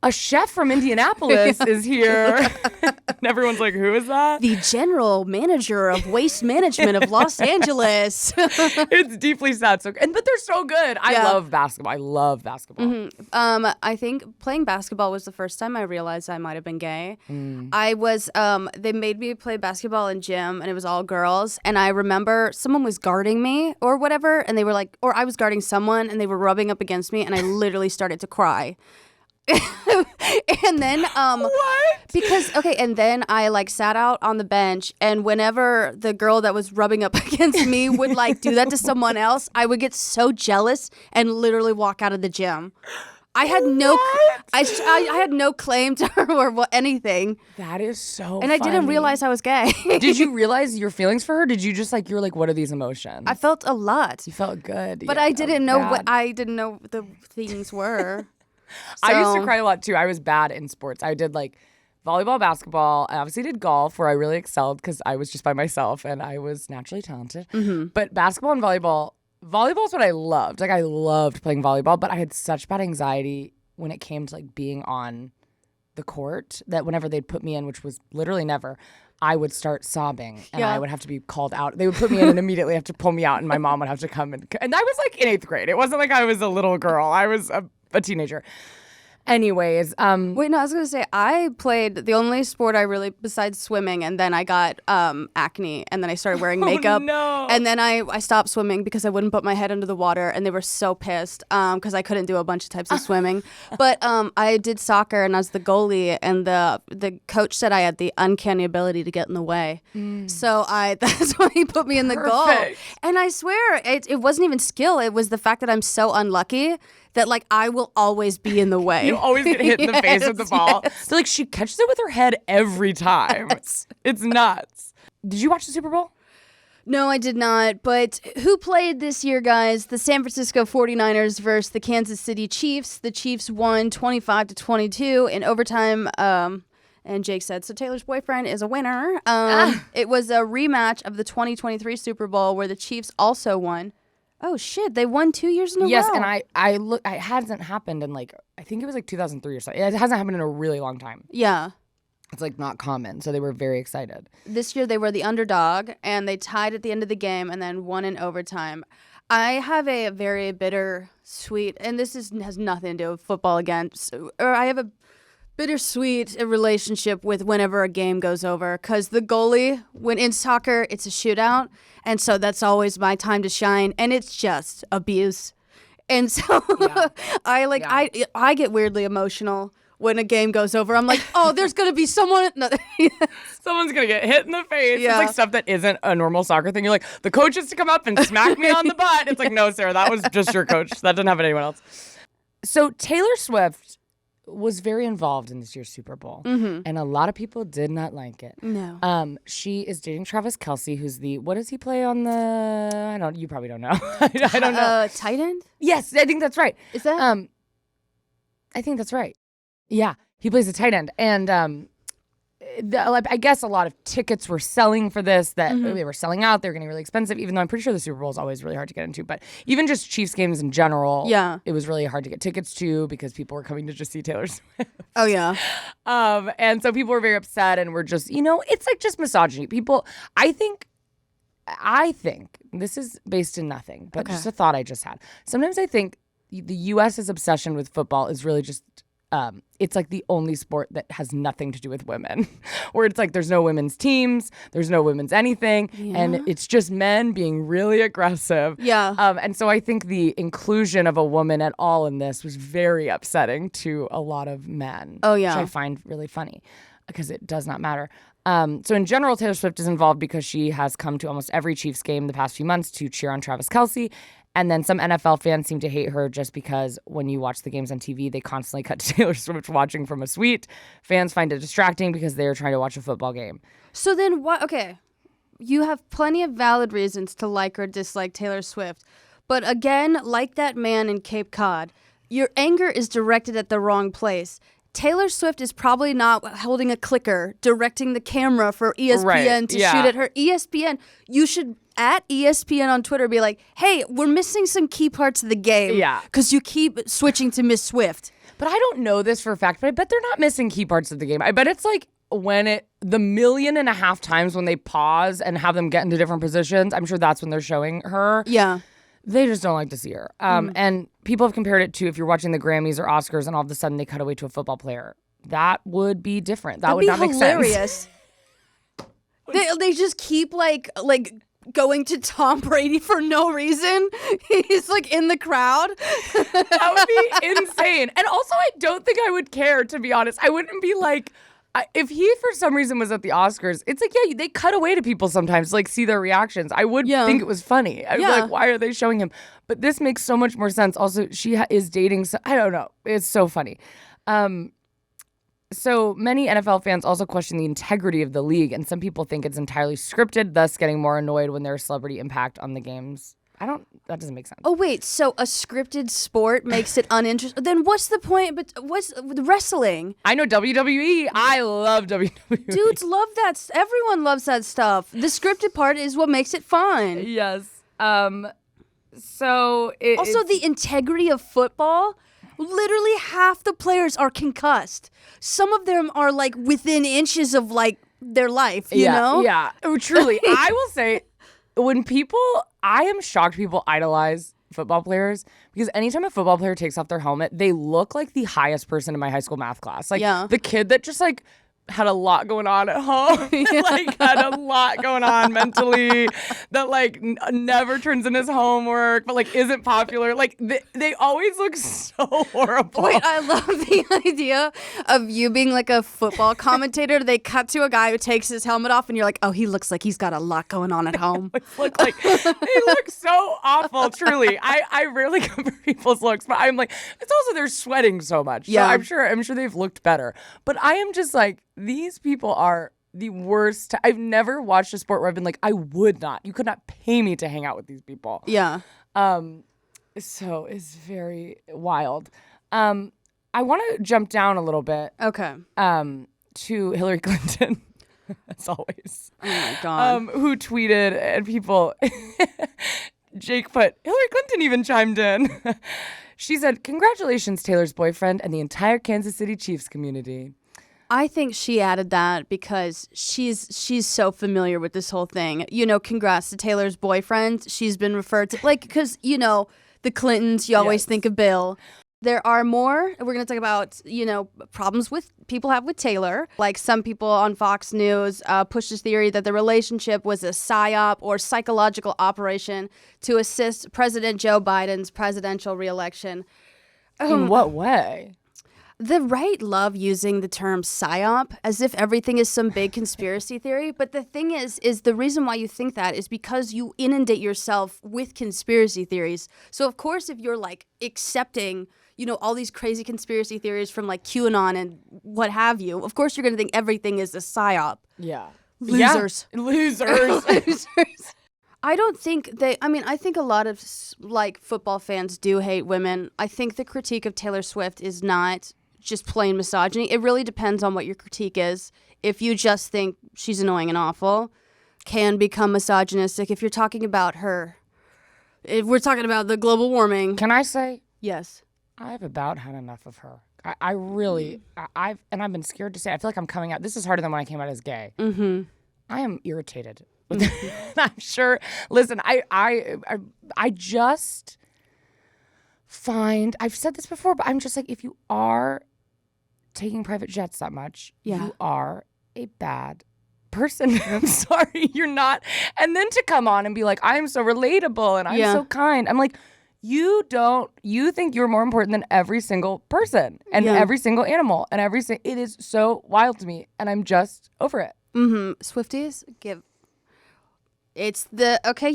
a chef from Indianapolis is here. And everyone's like, who is that? The general manager of waste management of Los Angeles. It's deeply sad. But they're so good. I love basketball. I love basketball. I think playing basketball was the first time I realized I might have been gay. I was, they made me play basketball in gym and it was all girls. And I remember someone was guarding me or whatever. And they were like, or I was guarding someone and they were rubbing up against me and I literally started to cry. And then what? And then I like sat out on the bench and whenever the girl that was rubbing up against me would like do that to someone else, I would get so jealous and literally walk out of the gym. I had I had no claim to her or anything. That is so And I didn't realize I was gay. Did you realize your feelings for her? Did you just like, you're like, what are these emotions? I felt a lot. You felt good. But I didn't know what the things were. So. I used to cry a lot too. I was bad in sports. I did like volleyball, basketball. I obviously did golf where I really excelled because I was just by myself and I was naturally talented. But basketball and volleyball is what I loved. Like I loved playing volleyball, but I had such bad anxiety when it came to like being on the court that whenever they'd put me in, which was literally never, I would start sobbing and I would have to be called out. They would put me in and immediately have to pull me out and my mom would have to come and I was like in 8th grade. It wasn't like I was a little girl. I was a teenager. Anyways, Wait, no, I was gonna say I played the only sport I really besides swimming, and then I got acne, and then I started wearing makeup, no. and then I stopped swimming because I wouldn't put my head under the water, and they were so pissed because I couldn't do a bunch of types of swimming. But I did soccer, and I was the goalie, and the coach said I had the uncanny ability to get in the way, so that's why he put me in the goal. And I swear it wasn't even skill; it was the fact that I'm so unlucky that like I will always be in the way. You always get hit in the face with the ball. Yes. So like she catches it with her head every time. Yes. It's nuts. Did you watch the Super Bowl? No, I did not. But who played this year, guys? The San Francisco 49ers versus the Kansas City Chiefs. The Chiefs won 25-22 in overtime. And Jake said, so Taylor's boyfriend is a winner. It was a rematch of the 2023 Super Bowl where the Chiefs also won. Oh shit! They won 2 years in a row. Yes, and I look. It hasn't happened in like I think it was like 2003 or something. It hasn't happened in a really long time. Yeah, it's like not common. So they were very excited. This year they were the underdog, and they tied at the end of the game, and then won in overtime. I have a very bittersweet, and this has nothing to do with football again. Or I have a bittersweet relationship with whenever a game goes over, because the goalie, when in soccer, it's a shootout, and so that's always my time to shine, and it's just abuse. And so I get weirdly emotional when a game goes over. I'm like, oh, there's gonna be someone. No. Someone's gonna get hit in the face. Yeah. It's like stuff that isn't a normal soccer thing. You're like, the coach is to come up and smack me on the butt. It's like, no, Sarah, that was just your coach. That didn't happen to anyone else. So Taylor Swift was very involved in this year's Super Bowl, and a lot of people did not like it. No. She is dating Travis Kelce, who's what does he play on the? You probably don't know. I don't know. Tight end? Yes, I think that's right. Is that? I think that's right. Yeah, he plays a tight end, and I guess a lot of tickets were selling for this, that they were selling out. They were getting really expensive, even though I'm pretty sure the Super Bowl is always really hard to get into. But even just Chiefs games in general, it was really hard to get tickets to because people were coming to just see Taylor Swift. Oh, yeah. And so people were very upset and were just, it's like just misogyny. People, I think this is based in nothing, but just a thought I just had. Sometimes I think the U.S.'s obsession with football is really just it's like the only sport that has nothing to do with women, where it's like there's no women's teams, there's no women's anything, and it's just men being really aggressive. Yeah. And so I think the inclusion of a woman at all in this was very upsetting to a lot of men. Oh, yeah. Which I find really funny because it does not matter. So in general, Taylor Swift is involved because she has come to almost every Chiefs game the past few months to cheer on Travis Kelce. And then some NFL fans seem to hate her just because when you watch the games on TV, they constantly cut to Taylor Swift watching from a suite. Fans find it distracting because they're trying to watch a football game. So then what? Okay, you have plenty of valid reasons to like or dislike Taylor Swift. But again, like that man in Cape Cod, your anger is directed at the wrong place. Taylor Swift is probably not holding a clicker, directing the camera for ESPN to shoot at her. ESPN, you should, at ESPN on Twitter, be like, hey, we're missing some key parts of the game. Yeah. Because you keep switching to Miss Swift. But I don't know this for a fact, but I bet they're not missing key parts of the game. I bet it's like the 1.5 million times when they pause and have them get into different positions, I'm sure that's when they're showing her. Yeah. They just don't like to see her. And people have compared it to if you're watching the Grammys or Oscars and all of a sudden they cut away to a football player. That would be different. That would not make sense. They just keep like going to Tom Brady for no reason. He's like in the crowd. That would be insane. And also, I don't think I would care, to be honest. I wouldn't be like, if he for some reason was at the Oscars, it's like, yeah, they cut away to people sometimes to like see their reactions. I would think it was funny. I'd be like, why are they showing him? But this makes so much more sense. Also, she is dating, I don't know. It's so funny. So many NFL fans also question the integrity of the league, and some people think it's entirely scripted, thus getting more annoyed when there's celebrity impact on the games. That doesn't make sense. Oh, wait, so a scripted sport makes it uninteresting? Then what's the point? But what's wrestling? I know WWE. I love WWE. Dudes love that. Everyone loves that stuff. The scripted part is what makes it fun. Yes. The integrity of football. Literally half the players are concussed. Some of them are like within inches of like their life, you know? Yeah, truly. I will say, I am shocked people idolize football players because anytime a football player takes off their helmet, they look like the highest person in my high school math class. Like the kid that just like had a lot going on at home, like had a lot going on mentally, that like never turns in his homework, but like isn't popular. Like they always look so horrible. Wait, I love the idea of you being like a football commentator. They cut to a guy who takes his helmet off, and you're like, oh, he looks like he's got a lot going on at home. They look so awful. Truly, I rarely compare people's looks, but I'm like, it's also they're sweating so much. Yeah, so I'm sure they've looked better, but I am just like. These people are the worst. I've never watched a sport where I've been like, I would not. You could not pay me to hang out with these people. Yeah. So it's very wild. I want to jump down a little bit. Okay. To Hillary Clinton, as always. Oh my God. Who tweeted and people. Jake put Hillary Clinton even chimed in. She said, "Congratulations, Taylor's boyfriend and the entire Kansas City Chiefs community." I think she added that because she's so familiar with this whole thing. You know, congrats to Taylor's boyfriend. She's been referred to, like, because, you know, the Clintons, you always think of Bill. There are more. We're going to talk about, you know, problems with people have with Taylor. Like some people on Fox News push this theory that the relationship was a psyop or psychological operation to assist President Joe Biden's presidential reelection. In what way? The right love using the term psyop as if everything is some big conspiracy theory. But the thing is the reason why you think that is because you inundate yourself with conspiracy theories. So, of course, if you're like accepting, you know, all these crazy conspiracy theories from like QAnon and what have you, of course, you're going to think everything is a psyop. Yeah. Losers. Yeah. Losers. I don't think I think a lot of like football fans do hate women. I think the critique of Taylor Swift is not just plain misogyny. It really depends on what your critique is. If you just think she's annoying and awful, can become misogynistic. If you're talking about her, if we're talking about the global warming. Can I say? Yes. I've about had enough of her. I really, I've been scared to say, I feel like I'm coming out. This is harder than when I came out as gay. Mm-hmm. I am irritated. I'm sure. Listen, I just find, I've said this before, but I'm just like, if you are taking private jets that much, you are a bad person. I'm sorry, you're not. And then to come on and be like, I'm so relatable and I'm so kind. I'm like, you think you're more important than every single person and every single animal and it is so wild to me and I'm just over it. Mm-hmm. Swifties, it's the, okay,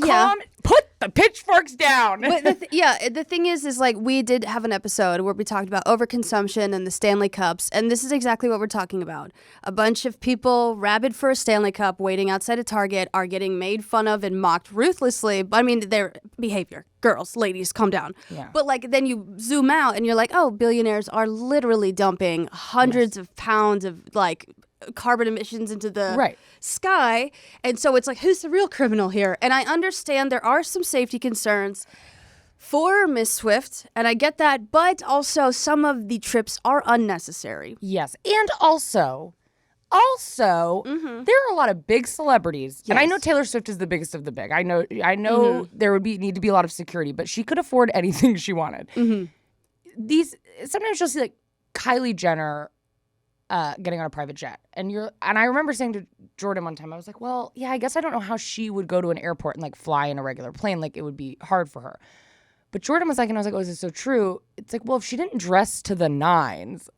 put the pitchforks down. But the thing is like we did have an episode where we talked about overconsumption and the Stanley Cups, and this is exactly what we're talking about. A bunch of people rabid for a Stanley Cup waiting outside a Target are getting made fun of and mocked ruthlessly. But I mean, their behavior. Girls, ladies, calm down. Yeah. But like then you zoom out and you're like, oh, billionaires are literally dumping hundreds of pounds of like carbon emissions into the sky. And so it's like, who's the real criminal here? And I understand there are some safety concerns for Miss Swift, and I get that, but also some of the trips are unnecessary. Yes. And also, there are a lot of big celebrities. Yes. And I know Taylor Swift is the biggest of the big. I know there would need to be a lot of security, but she could afford anything she wanted. Mm-hmm. Sometimes you'll see like Kylie Jenner getting on a private jet. And I remember saying to Jordan one time, I was like, well, yeah, I guess I don't know how she would go to an airport and like fly in a regular plane. Like it would be hard for her. But Jordan was like, and I was like, oh, is this so true? It's like, well, if she didn't dress to the nines,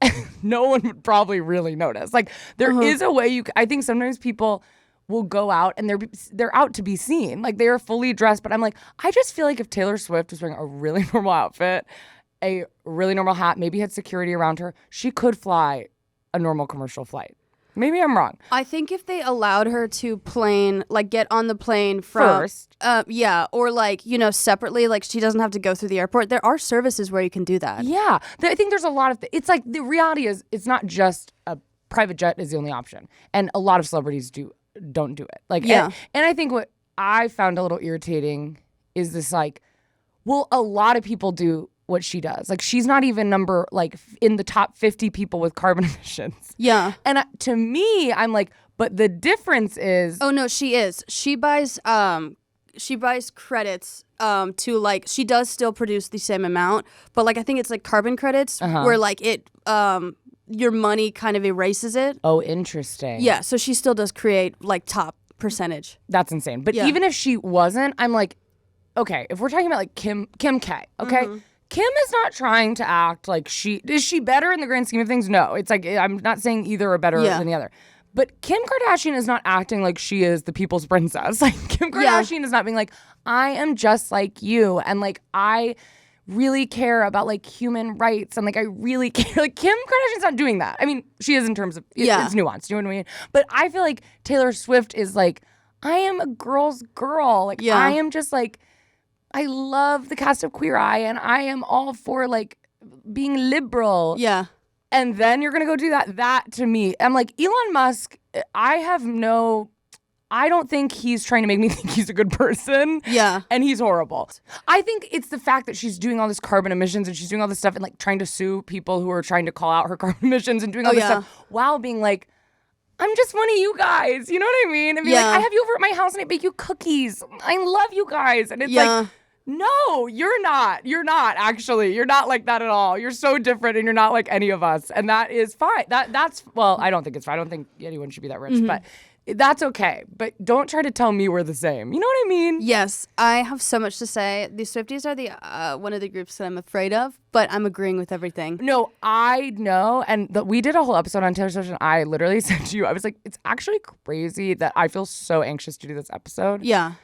no one would probably really notice. Like there is a way I think sometimes people will go out and they're out to be seen. Like they are fully dressed. But I'm like, I just feel like if Taylor Swift was wearing a really normal outfit, a really normal hat, maybe had security around her, she could fly a normal commercial flight. Maybe I'm wrong. I think if they allowed her to get on the plane from first, or like, you know, separately, like she doesn't have to go through the airport. There are services where you can do that. Yeah, I think there's a lot of. It's like the reality is, it's not just a private jet is the only option, and a lot of celebrities don't do it. Like, and I think what I found a little irritating is this like, well, a lot of people do what she does. Like she's not even in the top 50 people with carbon emissions. Yeah. And to me, I'm like, but the difference is. Oh no, she is. She buys she buys credits to like she does still produce the same amount, but like I think it's like carbon credits where like it your money kind of erases it. Oh, interesting. Yeah, so she still does create like top percentage. That's insane. But even if she wasn't, I'm like, okay, if we're talking about like Kim K, okay? Kim is not trying to act like is she better in the grand scheme of things? No. It's like, I'm not saying either are better than the other. But Kim Kardashian is not acting like she is the people's princess. Like, Kim Kardashian is not being like, I am just like you. And like, I really care about like human rights. And like, I really care. Like, Kim Kardashian's not doing that. I mean, she is in terms of, it's nuanced. You know what I mean? But I feel like Taylor Swift is like, I am a girl's girl. Like, I am just like, I love the cast of Queer Eye, and I am all for like being liberal. Yeah. And then you're gonna go do that. That to me, I'm like, Elon Musk, I don't think he's trying to make me think he's a good person. Yeah. And he's horrible. I think it's the fact that she's doing all this carbon emissions and she's doing all this stuff and like trying to sue people who are trying to call out her carbon emissions and doing all this stuff while being like, I'm just one of you guys. You know what I mean? And be like, I have you over at my house and I bake you cookies. I love you guys. And it's like, no, you're not. You're not, actually. You're not like that at all. You're so different and you're not like any of us. And that is fine. That's well, I don't think it's fine. I don't think anyone should be that rich, but that's okay. But don't try to tell me we're the same. You know what I mean? Yes, I have so much to say. The Swifties are the one of the groups that I'm afraid of, but I'm agreeing with everything. No, I know. And we did a whole episode on Taylor Swift, and I literally said to you, I was like, it's actually crazy that I feel so anxious to do this episode. Yeah.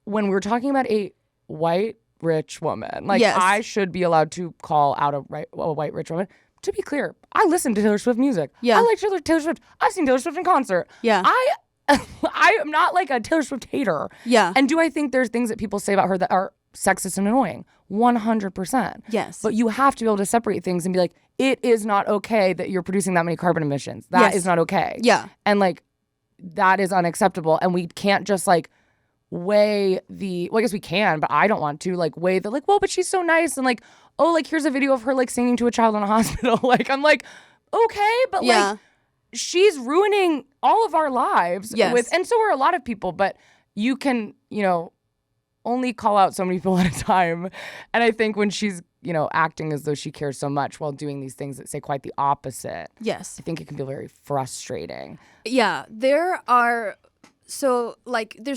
When we're talking about a white rich woman, like I should be allowed to call out a white rich woman. To be clear, I listen to Taylor Swift music. Yeah. I like Taylor Swift. I've seen Taylor Swift in concert. Yeah. I am not like a Taylor Swift hater. Yeah. And do I think there's things that people say about her that are sexist and annoying? 100%. Yes. But you have to be able to separate things and be like, it is not okay that you're producing that many carbon emissions. That is not okay. Yeah. And like, that is unacceptable. And we can't just like weigh I guess we can, but I don't want to like weigh the like, well, but she's so nice. And like, oh, like here's a video of her like singing to a child in a hospital. Like, I'm like, okay, but like, she's ruining all of our lives and so are a lot of people, but you can, only call out so many people at a time. And I think when she's, acting as though she cares so much while doing these things that say quite the opposite. Yes. I think it can be very frustrating. Yeah. There's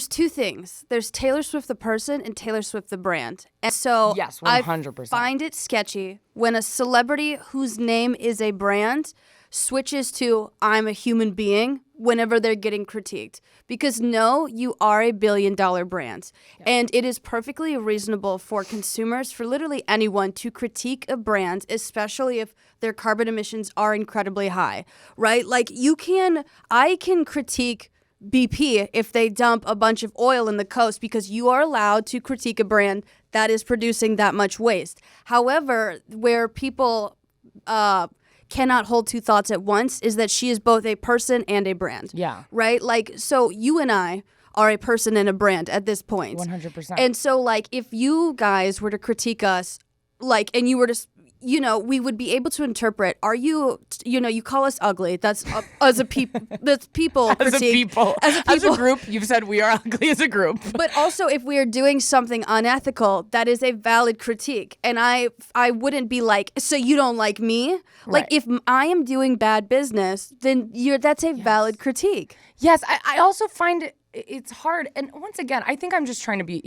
two things. There's Taylor Swift the person and Taylor Swift the brand. And so yes, 100%. I find it sketchy when a celebrity whose name is a brand switches to I'm a human being whenever they're getting critiqued. Because no, you are a billion-dollar brand. Yeah. And it is perfectly reasonable for consumers, for literally anyone, to critique a brand, especially if their carbon emissions are incredibly high, right? Like I can critique BP if they dump a bunch of oil in the coast because you are allowed to critique a brand that is producing that much waste. However, where people cannot hold two thoughts at once is that she is both a person and a brand. Yeah. Right? Like, so you and I are a person and a brand at this point. 100%. And so, like, if you guys were to critique us, like, and you were to, we would be able to interpret, you call us ugly. That's as a people. That's people. As a people. As a group, you've said we are ugly as a group. But also, if we are doing something unethical, that is a valid critique. And I wouldn't be like, so you don't like me? Right. Like, if I am doing bad business, then that's a valid critique. Yes, I also find it's hard. And once again, I think I'm just trying to be,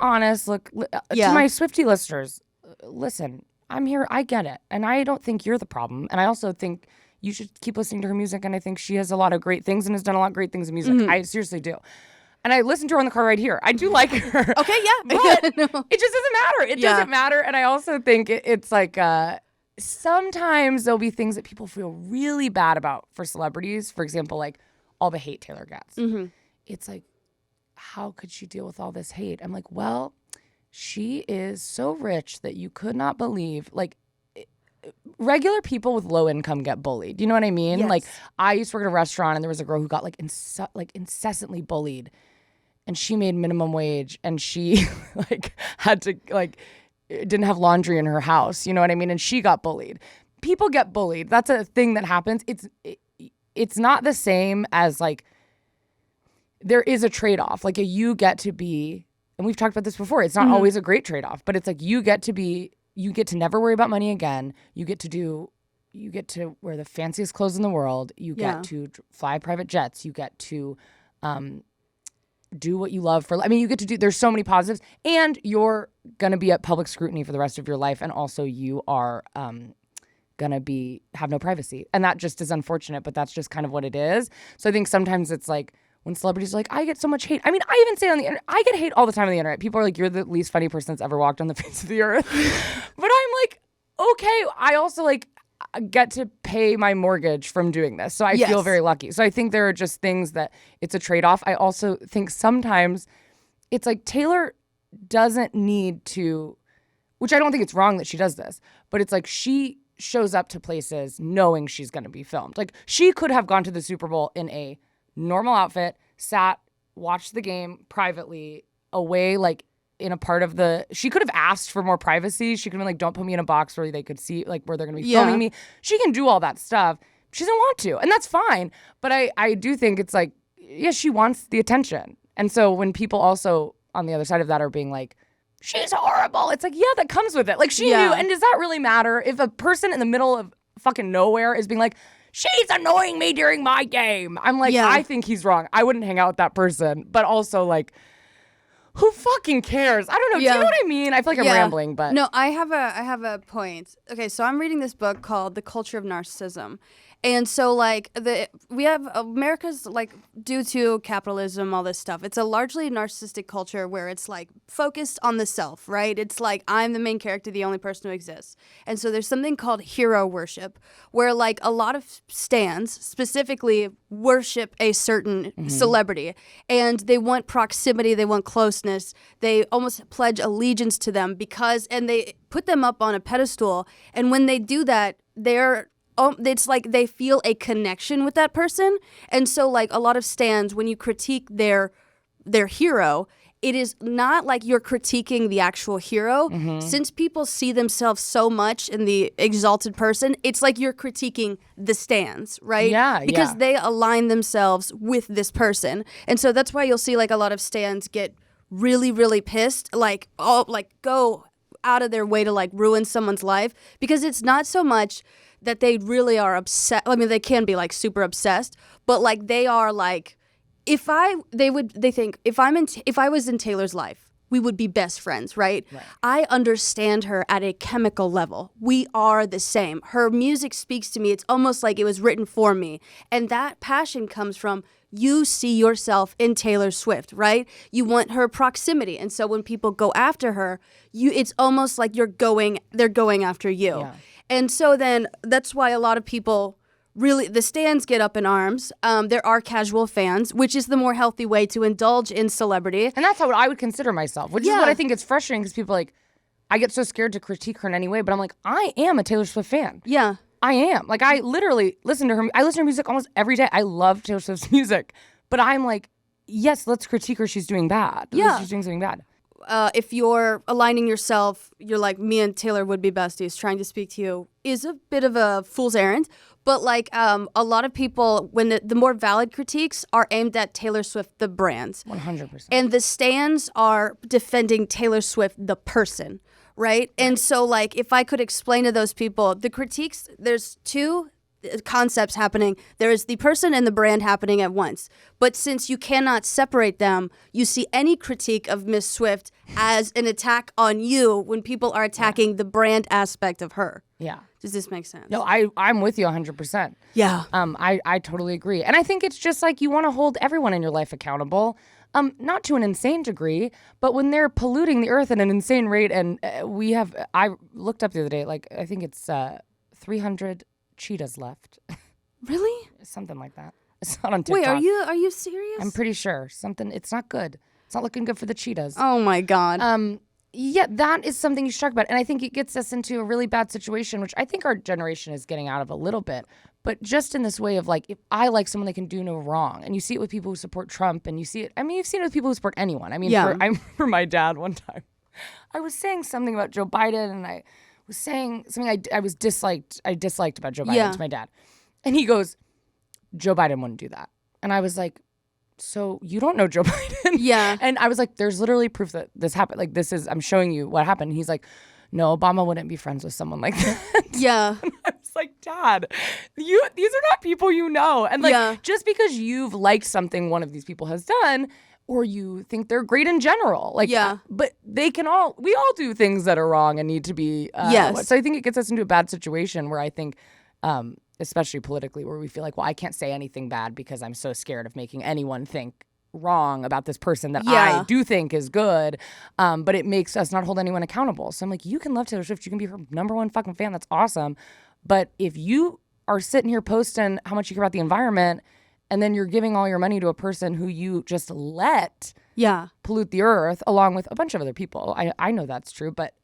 honest. Look, to my Swiftie listeners, listen. I'm here. I get it. And I don't think you're the problem. And I also think you should keep listening to her music. And I think she has a lot of great things and has done a lot of great things in music. Mm-hmm. I seriously do. And I listened to her on the car right here. I do like her. Okay, yeah. But it just doesn't matter. It doesn't matter. And I also think it's like sometimes there'll be things that people feel really bad about for celebrities. For example, like all the hate Taylor gets. Mm-hmm. It's like, how could she deal with all this hate? I'm like, well, she is so rich that you could not believe, like, regular people with low income get bullied. You know what I mean? Yes. Like, I used to work at a restaurant and there was a girl who got incessantly bullied, and she made minimum wage, and she had to didn't have laundry in her house. You know what I mean? And she got bullied. People get bullied. That's a thing that happens. It's not the same as like there is a trade-off. Like you get to be, and we've talked about this before, it's not always a great trade-off, but it's like you get to never worry about money again. You get to wear the fanciest clothes in the world. You get to fly private jets. You get to do what you love you get to do, there's so many positives, and you're going to be at public scrutiny for the rest of your life. And also you are going to have no privacy. And that just is unfortunate, but that's just kind of what it is. So I think sometimes it's like when celebrities are like, I get so much hate. I mean, I even say on the internet, I get hate all the time on the internet. People are like, you're the least funny person that's ever walked on the face of the earth. But I'm like, okay, I also like get to pay my mortgage from doing this. So I feel very lucky. So I think there are just things that it's a trade-off. I also think sometimes it's like Taylor doesn't need to, which I don't think it's wrong that she does this, but it's like she shows up to places knowing she's going to be filmed. Like she could have gone to the Super Bowl in a normal outfit, watched the game privately away, like in a part of she could have asked for more privacy. She could have been like, don't put me in a box where they could see like where they're going to be filming me. She can do all that stuff. She doesn't want to, and that's fine. But I do think it's like, she wants the attention. And so when people also on the other side of that are being like, she's horrible, it's like, that comes with it. Like she knew. And does that really matter if a person in the middle of fucking nowhere is being like, she's annoying me during my game? I'm like, I think he's wrong. I wouldn't hang out with that person. But also like, who fucking cares? I don't know. Do you know what I mean? I feel like I'm rambling, but no, I have a point. Okay, so I'm reading this book called The Culture of Narcissism. And so like we have America's like, due to capitalism, all this stuff, it's a largely narcissistic culture where it's like focused on the self, right? It's like I'm the main character, the only person who exists. And so there's something called hero worship where like a lot of stans specifically worship a certain celebrity, and they want proximity, they want closeness, they almost pledge allegiance to them and they put them up on a pedestal. And when they do that, it's like they feel a connection with that person. And so like a lot of stans, when you critique their hero, it is not like you're critiquing the actual hero. Since people see themselves so much in the exalted person, it's like you're critiquing the stans, right? Because they align themselves with this person. And so that's why you'll see like a lot of stans get really, really pissed, like go out of their way to like ruin someone's life, because it's not so much that they really are obsessed. I mean, they can be like super obsessed, but like they are like, if I was in Taylor's life, we would be best friends, right? I understand her at a chemical level. We are the same. Her music speaks to me. It's almost like it was written for me. And that passion comes from you see yourself in Taylor Swift, right? You want her proximity. And so when people go after her, it's almost like they're going after you. And so then that's why a lot of people the stans get up in arms. There are casual fans, which is the more healthy way to indulge in celebrity. And that's how I would consider myself, which is what I think is frustrating, because people like, I get so scared to critique her in any way, but I'm like, I am a Taylor Swift fan. Yeah. I am. Like, I literally listen to her. I listen to her music almost every day. I love Taylor Swift's music. But I'm like, yes, let's critique her. She's doing bad. She's doing something bad. If you're aligning yourself, you're like, me and Taylor would be besties, trying to speak to you is a bit of a fool's errand. But like a lot of people, when the more valid critiques are aimed at Taylor Swift, the brand. 100%. And the stans are defending Taylor Swift, the person, right? And so like, if I could explain to those people, the critiques, there's two concepts happening. There is the person and the brand happening at once. But since you cannot separate them, you see any critique of Miss Swift as an attack on you when people are attacking the brand aspect of her. Yeah. Does this make sense? No, I'm with you 100%. Yeah. I totally agree. And I think it's just like you want to hold everyone in your life accountable. Not to an insane degree, but when they're polluting the earth at an insane rate, and I looked up the other day, like I think it's 300 cheetahs left. Really? Something like that. It's not on TikTok. Wait, are you serious? I'm pretty sure. It's not good. It's not looking good for the cheetahs. Oh my God. Yeah, that is something you should talk about. And I think it gets us into a really bad situation, which I think our generation is getting out of a little bit. But just in this way of like, if I like someone, they can do no wrong. And you see it with people who support Trump, and you see it, you've seen it with people who support anyone. I remember my dad one time, I was saying something about Joe Biden, and I was saying something I disliked about Joe Biden to my dad. And he goes, Joe Biden wouldn't do that. And I was like, so you don't know Joe Biden? Yeah. And I was like, there's literally proof that this happened. Like, I'm showing you what happened. He's like, no, Obama wouldn't be friends with someone like that. Yeah. And I was like, Dad, these are not people you know. And like, just because you've liked something one of these people has done, or you think they're great in general. Like, but we all do things that are wrong and need to be. Yes. So I think it gets us into a bad situation where I think, especially politically, where we feel like, well, I can't say anything bad because I'm so scared of making anyone think wrong about this person that I do think is good. But it makes us not hold anyone accountable. So I'm like, you can love Taylor Swift. You can be her number one fucking fan. That's awesome. But if you are sitting here posting how much you care about the environment, and then you're giving all your money to a person who you just let pollute the earth, along with a bunch of other people. I know that's true, but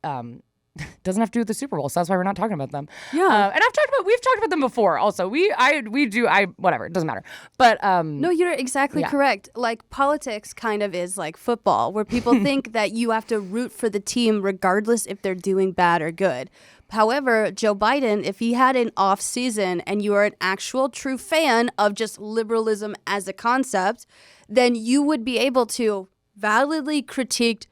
doesn't have to do with the Super Bowl, so that's why we're not talking about them. Yeah. And we've talked about them before. Also, whatever. It doesn't matter. But no, you're exactly correct. Like, politics kind of is like football, where people think that you have to root for the team regardless if they're doing bad or good. However, Joe Biden, if he had an off season and you are an actual true fan of just liberalism as a concept, then you would be able to validly critique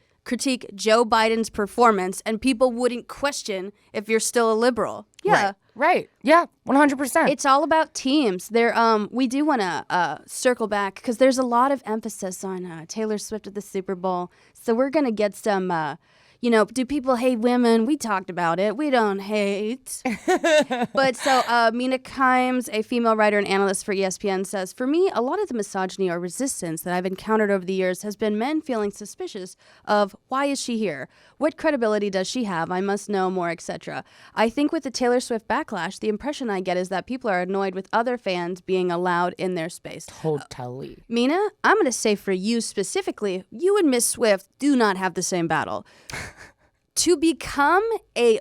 Joe Biden's performance, and people wouldn't question if you're still a liberal. Yeah. Right. Yeah. 100%. It's all about teams. We do want to circle back because there's a lot of emphasis on Taylor Swift at the Super Bowl. So we're going to get some, do people hate women? We talked about it. We don't hate. But so Mina Kimes, a female writer and analyst for ESPN, says, for me, a lot of the misogyny or resistance that I've encountered over the years has been men feeling suspicious of why is she here? What credibility does she have? I must know more, etc. I think with the Taylor Swift backlash, the impression I get is that people are annoyed with other fans being allowed in their space. Totally. Mina, I'm going to say for you specifically, you and Miss Swift do not have the same battle. To become a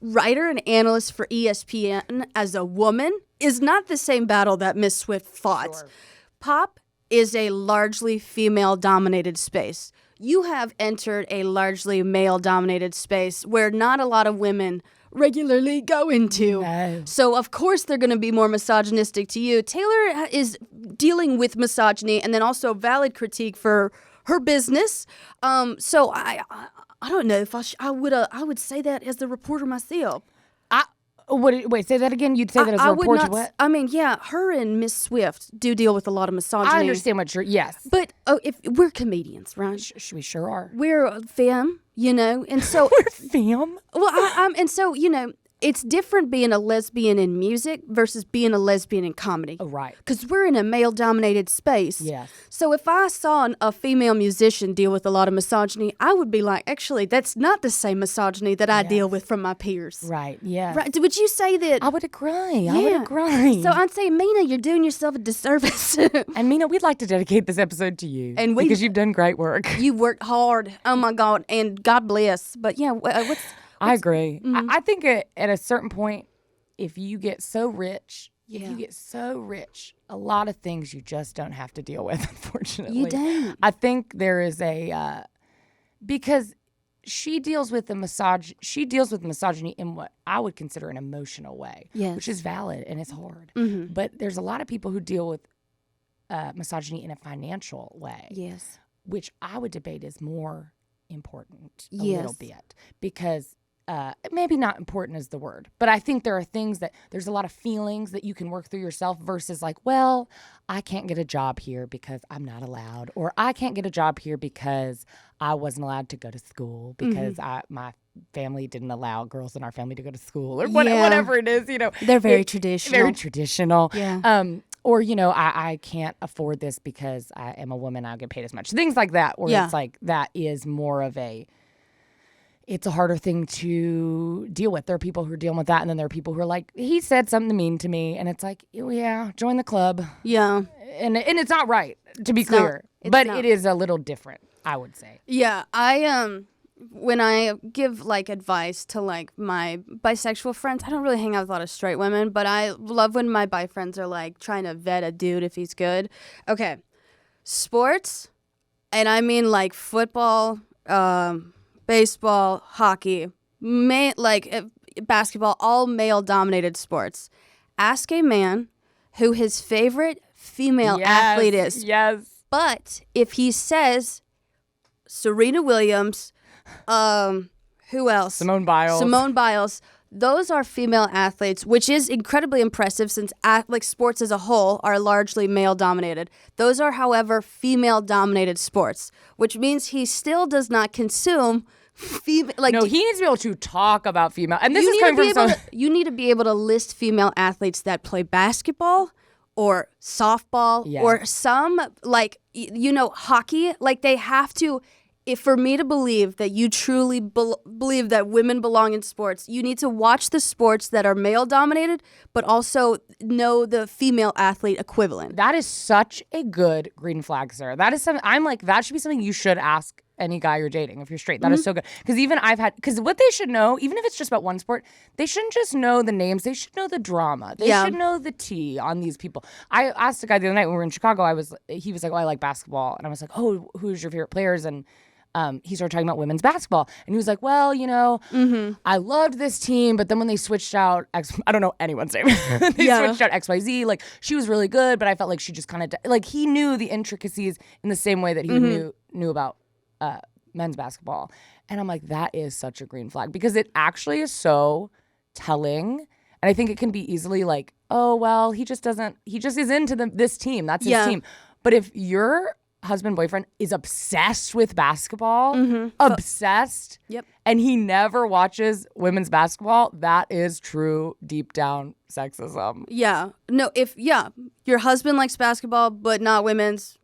writer and analyst for ESPN as a woman is not the same battle that Miss Swift fought. Sure. Pop is a largely female-dominated space. You have entered a largely male-dominated space where not a lot of women regularly go into. No. So, of course, they're going to be more misogynistic to you. Taylor is dealing with misogyny and then also valid critique for her business. So I don't know if I would say that as the reporter myself. Wait, say that again. You'd say that as a reporter. What? I mean, yeah, her and Miss Swift do deal with a lot of misogyny. I understand what yes. But if we're comedians, right? We sure are. We're femme, and so we're femme. Well, and so it's different being a lesbian in music versus being a lesbian in comedy. Oh, right. Because we're in a male-dominated space. Yes. So if I saw a female musician deal with a lot of misogyny, I would be like, actually, that's not the same misogyny that I deal with from my peers. Right, yeah. Right. Would you say that? I would agree. Yeah. I would agree. So I'd say, Mina, you're doing yourself a disservice. And Mina, we'd like to dedicate this episode to you. Because you've done great work. You worked hard. Oh, my God. And God bless. But yeah, I agree. Mm-hmm. I think at a certain point, if you get so rich, a lot of things you just don't have to deal with, unfortunately. You don't. I think there is because she deals with misogyny in what I would consider an emotional way, which is valid and it's hard. Mm-hmm. But there's a lot of people who deal with misogyny in a financial way, which I would debate is more important a little bit because maybe not important is the word, but I think there are things there's a lot of feelings that you can work through yourself versus like, well, I can't get a job here because I'm not allowed, or I can't get a job here because I wasn't allowed to go to school because my family didn't allow girls in our family to go to school or whatever it is, They're very traditional. Very traditional. Yeah. Or, I can't afford this because I am a woman, I'll get paid as much. Things like that, where it's like that is more of it's a harder thing to deal with. There are people who are dealing with that, and then there are people who are like, he said something mean to me, and it's like, yeah, join the club. Yeah. And it's not right, to be clear. But it is a little different, I would say. Yeah, when I give advice to my bisexual friends, I don't really hang out with a lot of straight women, but I love when my bi friends are trying to vet a dude if he's good. Okay, sports, and I mean football, baseball, hockey, basketball, all male dominated sports. Ask a man who his favorite female athlete is. Yes. But if he says Serena Williams, who else? Simone Biles. Those are female athletes, which is incredibly impressive since sports as a whole are largely male-dominated. Those are, however, female-dominated sports, which means he still does not consume female. No, he needs to be able to talk about female. And this is coming from you need to be able to list female athletes that play basketball or softball or some, hockey. Like, they have to... If for me to believe that you truly believe that women belong in sports, you need to watch the sports that are male-dominated, but also know the female athlete equivalent. That is such a good green flag, Sarah. That is something, I'm like, that should be something you should ask any guy you're dating if you're straight. That is so good. Because what they should know, even if it's just about one sport, they shouldn't just know the names. They should know the drama. They should know the tea on these people. I asked a guy the other night when we were in Chicago, he was like, oh, I like basketball. And I was like, oh, who's your favorite players? And he started talking about women's basketball. And he was like, well, I loved this team, but then when they switched out, I don't know anyone's name. They switched out XYZ. Like, she was really good, but I felt like she just kind of, like, he knew the intricacies in the same way that he knew about men's basketball. And I'm like, that is such a green flag because it actually is so telling. And I think it can be easily like, oh, well, he just is into this team. That's his team. But if you're husband, boyfriend is obsessed with basketball, obsessed, and he never watches women's basketball, that is true deep down sexism. Yeah. No, if your husband likes basketball but not women's,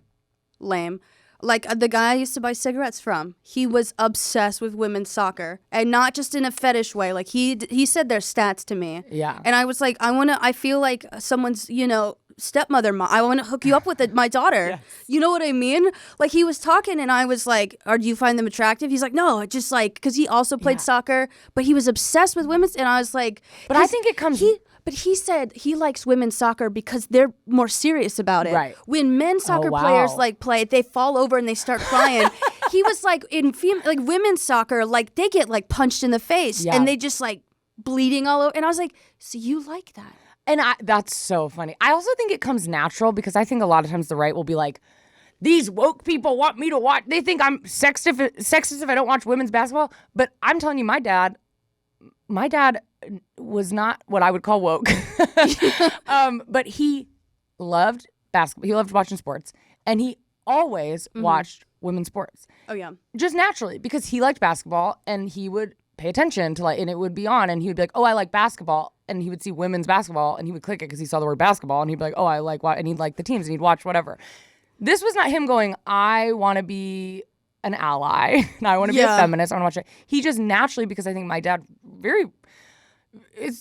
lame. Like the guy I used to buy cigarettes from, he was obsessed with women's soccer, and not just in a fetish way. Like he said their stats to me. Yeah. And I was like, I feel like someone's, stepmother, I want to hook you up with my daughter. Yes. You know what I mean? Like, he was talking and I was like, do you find them attractive? He's like, no, just like, because he also played soccer, but he was obsessed with women's. And I was like, but I think it comes... But he said he likes women's soccer because they're more serious about it. Right. When men's soccer players play, they fall over and they start crying. He was like, in women's soccer, like, they get like punched in the face and they just like bleeding all over. And I was like, so you like that? And that's so funny. I also think it comes natural because I think a lot of times the right will be like, these woke people want me to watch. They think I'm sexist if I don't watch women's basketball. But I'm telling you, my dad was not what I would call woke. But he loved basketball. He loved watching sports. And he always watched women's sports. Oh, yeah. Just naturally because he liked basketball and he would pay attention to and it would be on and he would be like, oh, I like basketball. And he would see women's basketball and he would click it because he saw the word basketball and he'd be like, oh, I like what? And he'd like the teams and he'd watch whatever. This was not him going, I want to be an ally and I want to be a feminist. I want to watch it. He just naturally, because I think my dad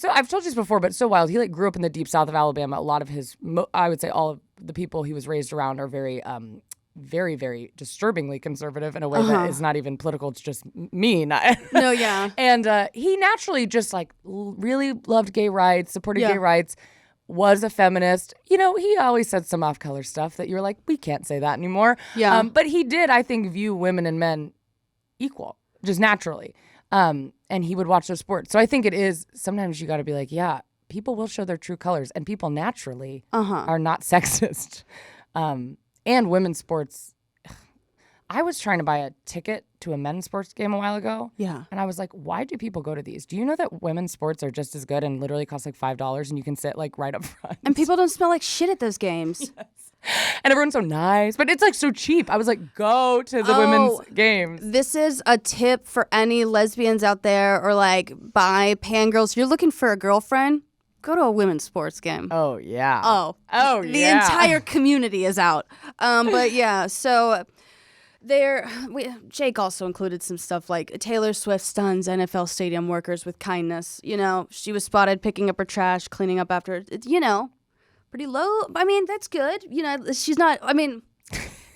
I've told you this before, but it's so wild. He grew up in the deep south of Alabama. A lot of I would say all of the people he was raised around are very, very, very disturbingly conservative in a way that is not even political. It's just mean. No, yeah. And he naturally just really loved gay rights, supported gay rights, was a feminist. He always said some off-color stuff that you're like, we can't say that anymore. Yeah. But he did, I think, view women and men equal, just naturally. And he would watch those sports. So I think it is, sometimes you got to be like, yeah, people will show their true colors and people naturally are not sexist. And women's sports. I was trying to buy a ticket to a men's sports game a while ago. Yeah. And I was like, why do people go to these? Do you know that women's sports are just as good and literally cost like $5 and you can sit right up front? And people don't smell like shit at those games. Yes. And everyone's so nice. But it's so cheap. I was like, go to the women's games. This is a tip for any lesbians out there or bi, pan girls. You're looking for a girlfriend? Go to a women's sports game. Oh, yeah. Oh, yeah. The entire community is out. But yeah, so Jake also included some stuff like Taylor Swift stuns NFL stadium workers with kindness. She was spotted picking up her trash, cleaning up after, pretty low. I mean, that's good. She's not,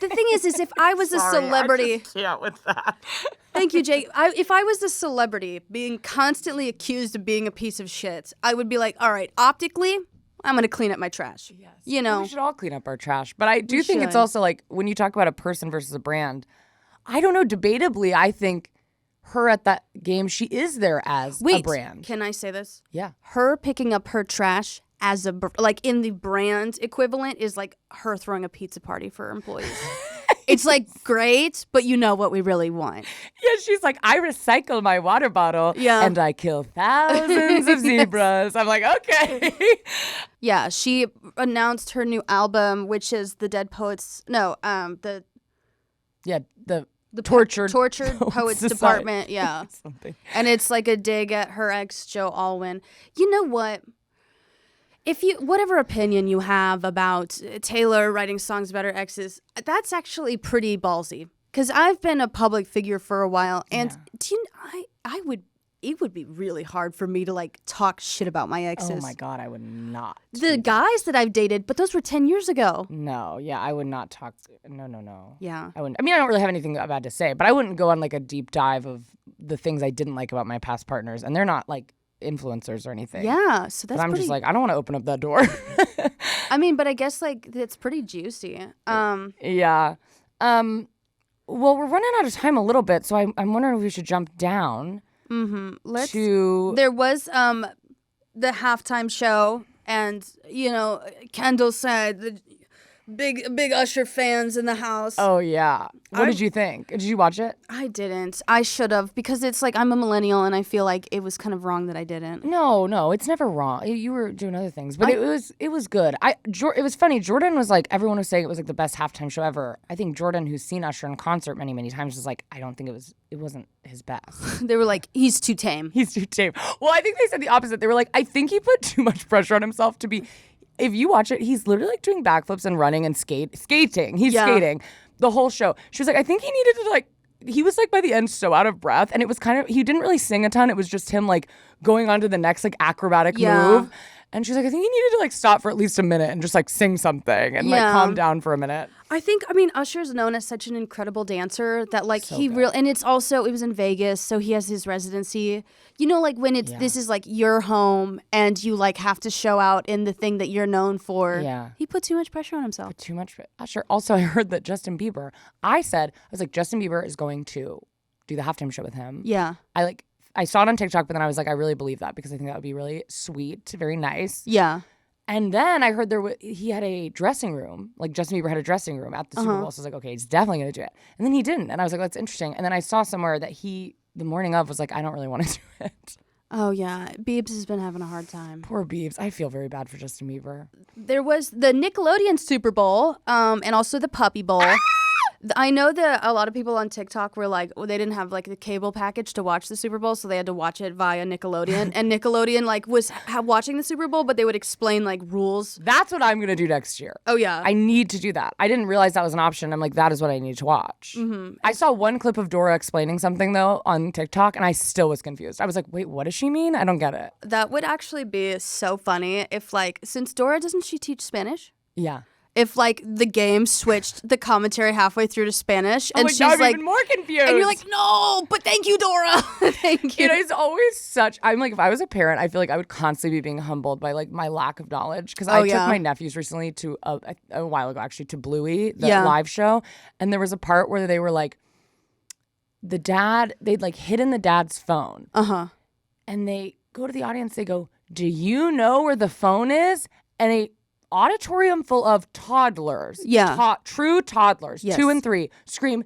the thing is if I was a celebrity. I just can't with that. Thank you, Jake. If I was a celebrity being constantly accused of being a piece of shit, I would be like, all right, optically, I'm going to clean up my trash. Yes. We should all clean up our trash. But I do think it's also when you talk about a person versus a brand, I don't know, debatably, I think her at that game, she is there as a brand. Can I say this? Yeah. Her picking up her trash as like in the brand equivalent is like her throwing a pizza party for her employees. It's like great, but you know what we really want. Yeah, she's like, I recycle my water bottle and I kill thousands of zebras. I'm like, okay. Yeah, she announced her new album, which is the Dead Poets. No, the tortured poets department. Yeah, something. And it's like a dig at her ex Joe Alwyn. You know what? If you, whatever opinion you have about Taylor writing songs about her exes, that's actually pretty ballsy. Because I've been a public figure for a while, and it would be really hard for me to like talk shit about my exes. Oh my God, I would not. The guys that I've dated, but those were 10 years ago. No, yeah, I would not talk. No. Yeah. I wouldn't. I mean, I don't really have anything bad to say, but I wouldn't go on like a deep dive of the things I didn't like about my past partners, and they're not like influencers or anything. Yeah, so that's. But I'm just like, I don't want to open up that door. I mean, but I guess like it's pretty juicy. Yeah. Well, we're running out of time a little bit, so I'm wondering if we should jump down. Mm-hmm. There was the halftime show, and Kendahl said the big Usher fans in the house. Oh yeah. What did you think? Did you watch it? I didn't. I should have, because it's like I'm a millennial and I feel like it was kind of wrong that I didn't. No, it's never wrong. You were doing other things, but it was good. It was funny. Jordan was like, everyone was saying it was like the best halftime show ever. I think Jordan, who's seen Usher in concert many times, was like, I don't think it wasn't his best. They were like, he's too tame. He's too tame. Well, I think they said the opposite. They were like, I think he put too much pressure on himself to be. If you watch it, he's literally like doing backflips and running and skating. He's skating the whole show. She was like, I think he needed to like, he was like by the end so out of breath, and it was kind of, he didn't really sing a ton. It was just him like going on to the next like acrobatic move. And she's like, I think he needed to like stop for at least a minute and just like sing something and like calm down for a minute. I mean, Usher's known as such an incredible dancer that like so and it was in Vegas, so he has his residency. Like when this is like your home and you like have to show out in the thing that you're known for. Yeah. He put too much pressure on himself. Put too much Usher. Also, I heard that Justin Bieber, I was like, Justin Bieber is going to do the halftime show with him. Yeah. I saw it on TikTok, but then I was like, I really believe that because I think that would be really sweet, very nice. Yeah. And then I heard he had a dressing room, like Justin Bieber had a dressing room at the Super Bowl. So I was like, okay, he's definitely going to do it. And then he didn't. And I was like, that's interesting. And then I saw somewhere that he, the morning of, was like, I don't really want to do it. Oh, yeah. Biebs has been having a hard time. Poor Biebs. I feel very bad for Justin Bieber. There was the Nickelodeon Super Bowl and also the Puppy Bowl. I know that a lot of people on TikTok were like, they didn't have like the cable package to watch the Super Bowl, so they had to watch it via Nickelodeon. And Nickelodeon like was watching the Super Bowl, but they would explain like rules. That's what I'm gonna do next year. Oh yeah, I need to do that. I didn't realize that was an option. I'm like, that is what I need to watch. Mm-hmm. I saw one clip of Dora explaining something though on TikTok, and I still was confused. I was like, wait, what does she mean? I don't get it. That would actually be so funny if like, since Dora, doesn't she teach Spanish? Yeah. If like the game switched the commentary halfway through to Spanish, and she's like, even more confused. And you're like, no, but thank you, Dora. Thank you. It is always I'm like, if I was a parent, I feel like I would constantly be being humbled by like my lack of knowledge. Because I took my nephews recently to a while ago actually to Bluey, the live show, and there was a part where they were like, they'd like hidden the dad's phone, and they go to the audience, they go, do you know where the phone is? And a auditorium full of toddlers, true toddlers, 2 and 3, scream,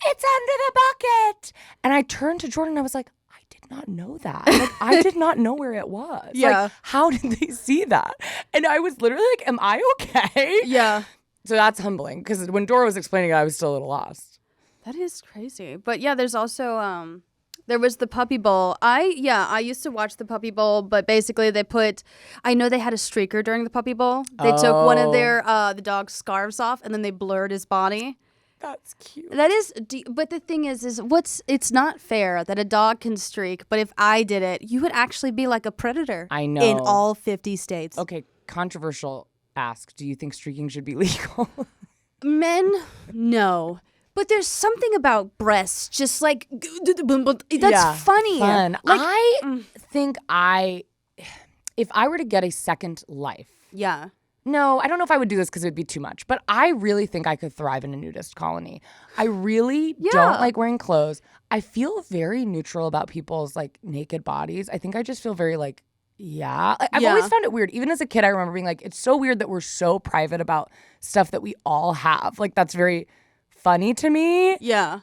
it's under the bucket. And I turned to Jordan and I was like, I did not know that. Like, I did not know where it was. Like, how did they see that? And I was literally like, am I okay? Yeah. So that's humbling, because when Dora was explaining it, I was still a little lost. That is crazy. But yeah, there's also there was the Puppy Bowl. I used to watch the Puppy Bowl, but basically I know they had a streaker during the Puppy Bowl. They took one of the dog's scarves off, and then they blurred his body. That's cute. That is, but the thing is it's not fair that a dog can streak, but if I did it, you would actually be like a predator. I know. In all 50 states. Okay, controversial ask. Do you think streaking should be legal? Men, no. But there's something about breasts, just like, that's funny. Fun. Like, I think if I were to get a second life. Yeah. No, I don't know if I would do this because it would be too much, but I really think I could thrive in a nudist colony. I really don't like wearing clothes. I feel very neutral about people's like naked bodies. I think I just feel very like Yeah. I've always found it weird. Even as a kid, I remember being like, it's so weird that we're so private about stuff that we all have. Like, that's very funny to me. Yeah.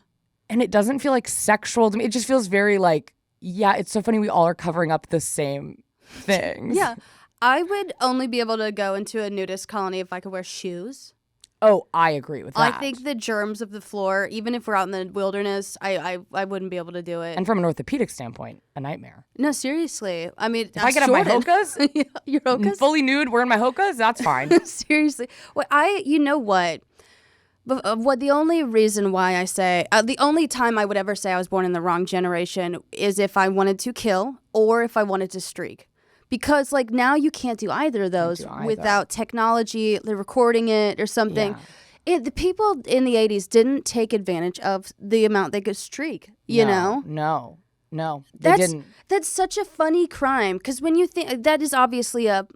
And it doesn't feel like sexual to me. It just feels very like, yeah, it's so funny we all are covering up the same things. Yeah. I would only be able to go into a nudist colony if I could wear shoes. Oh, I agree with that. I think the germs of the floor, even if we're out in the wilderness, I wouldn't be able to do it. And from an orthopedic standpoint, a nightmare. No, seriously. I mean, if I get on my hokas, yeah, your hokas, fully nude, wearing my hokas, that's fine. Seriously. Well, you know what? What the only reason why I say the only time I would ever say I was born in the wrong generation is if I wanted to kill or if I wanted to streak. Because, like, now you can't do either of those without technology, they're recording it or something. Yeah. The people in the 80s didn't take advantage of the amount they could streak, you know? No, they didn't. That's such a funny crime. Because when you think, that is obviously a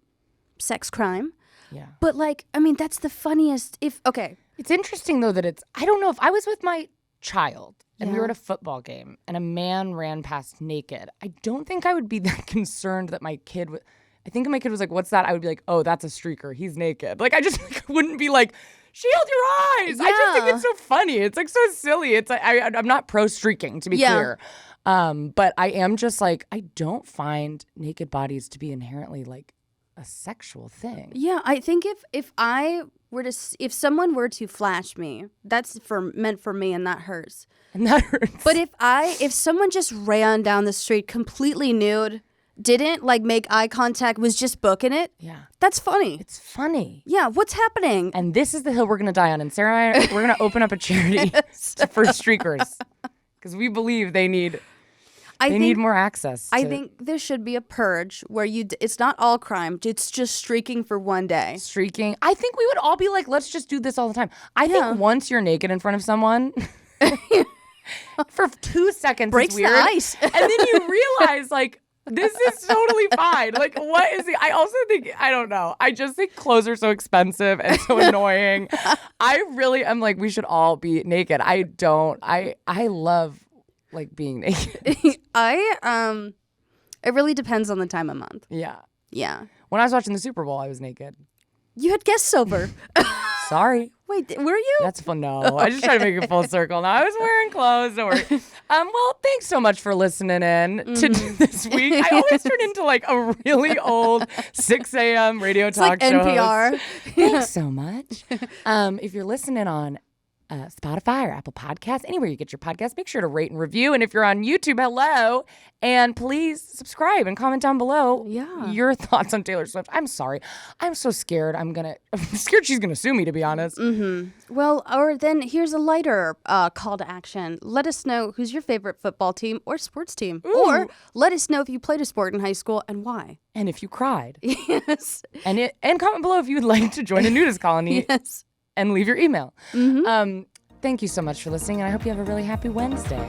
sex crime. Yeah. But, like, I mean, that's the funniest. It's interesting, though, that I don't know, if I was with my child and we were at a football game and a man ran past naked, I don't think I would be that concerned that my kid would. I think if my kid was like, what's that? I would be like, oh, that's a streaker. He's naked. Like, I just wouldn't be like, shield your eyes. Yeah. I just think it's so funny. It's like so silly. It's like, I'm not pro streaking, to be clear. But I am just like, I don't find naked bodies to be inherently like a sexual thing. Yeah, I think if someone were to flash me, that's meant for me, and that hurts. And that hurts. But if someone just ran down the street completely nude, didn't like make eye contact, was just booking it, that's funny. It's funny. Yeah, what's happening? And this is the hill we're gonna die on. And Sarah and I, we're gonna open up a charity for streakers because we believe they need more access. I think there should be a purge where it's not all crime. It's just streaking for one day. Streaking. I think we would all be like, let's just do this all the time. I think once you're naked in front of someone, for 2 seconds, breaks it's weird. The ice. And then you realize, like, this is totally fine. Like, what is it? I also think, I don't know. I just think clothes are so expensive and so annoying. I really am like, we should all be naked. I love like being naked. It really depends on the time of month. Yeah. When I was watching the Super Bowl, I was naked. You had guests over. Sorry. Wait, were you? That's fun. No, I just try to make it full circle. No, I was wearing clothes. Don't worry. Well, thanks so much for listening in to this week. I always turn into like a really old 6 a.m. radio talk show. NPR. Thanks so much. If you're listening on Spotify or Apple Podcasts, anywhere you get your podcasts, make sure to rate and review. And if you're on YouTube, hello. And please subscribe and comment down below your thoughts on Taylor Swift. I'm sorry. I'm so scared. I'm scared she's going to sue me, to be honest. Mm-hmm. Well, or then here's a lighter call to action. Let us know who's your favorite football team or sports team. Ooh. Or let us know if you played a sport in high school and why. And if you cried. Yes. And comment below if you would like to join a nudist colony. Yes. And leave your email. Mm-hmm. Thank you so much for listening, and I hope you have a really happy Wednesday.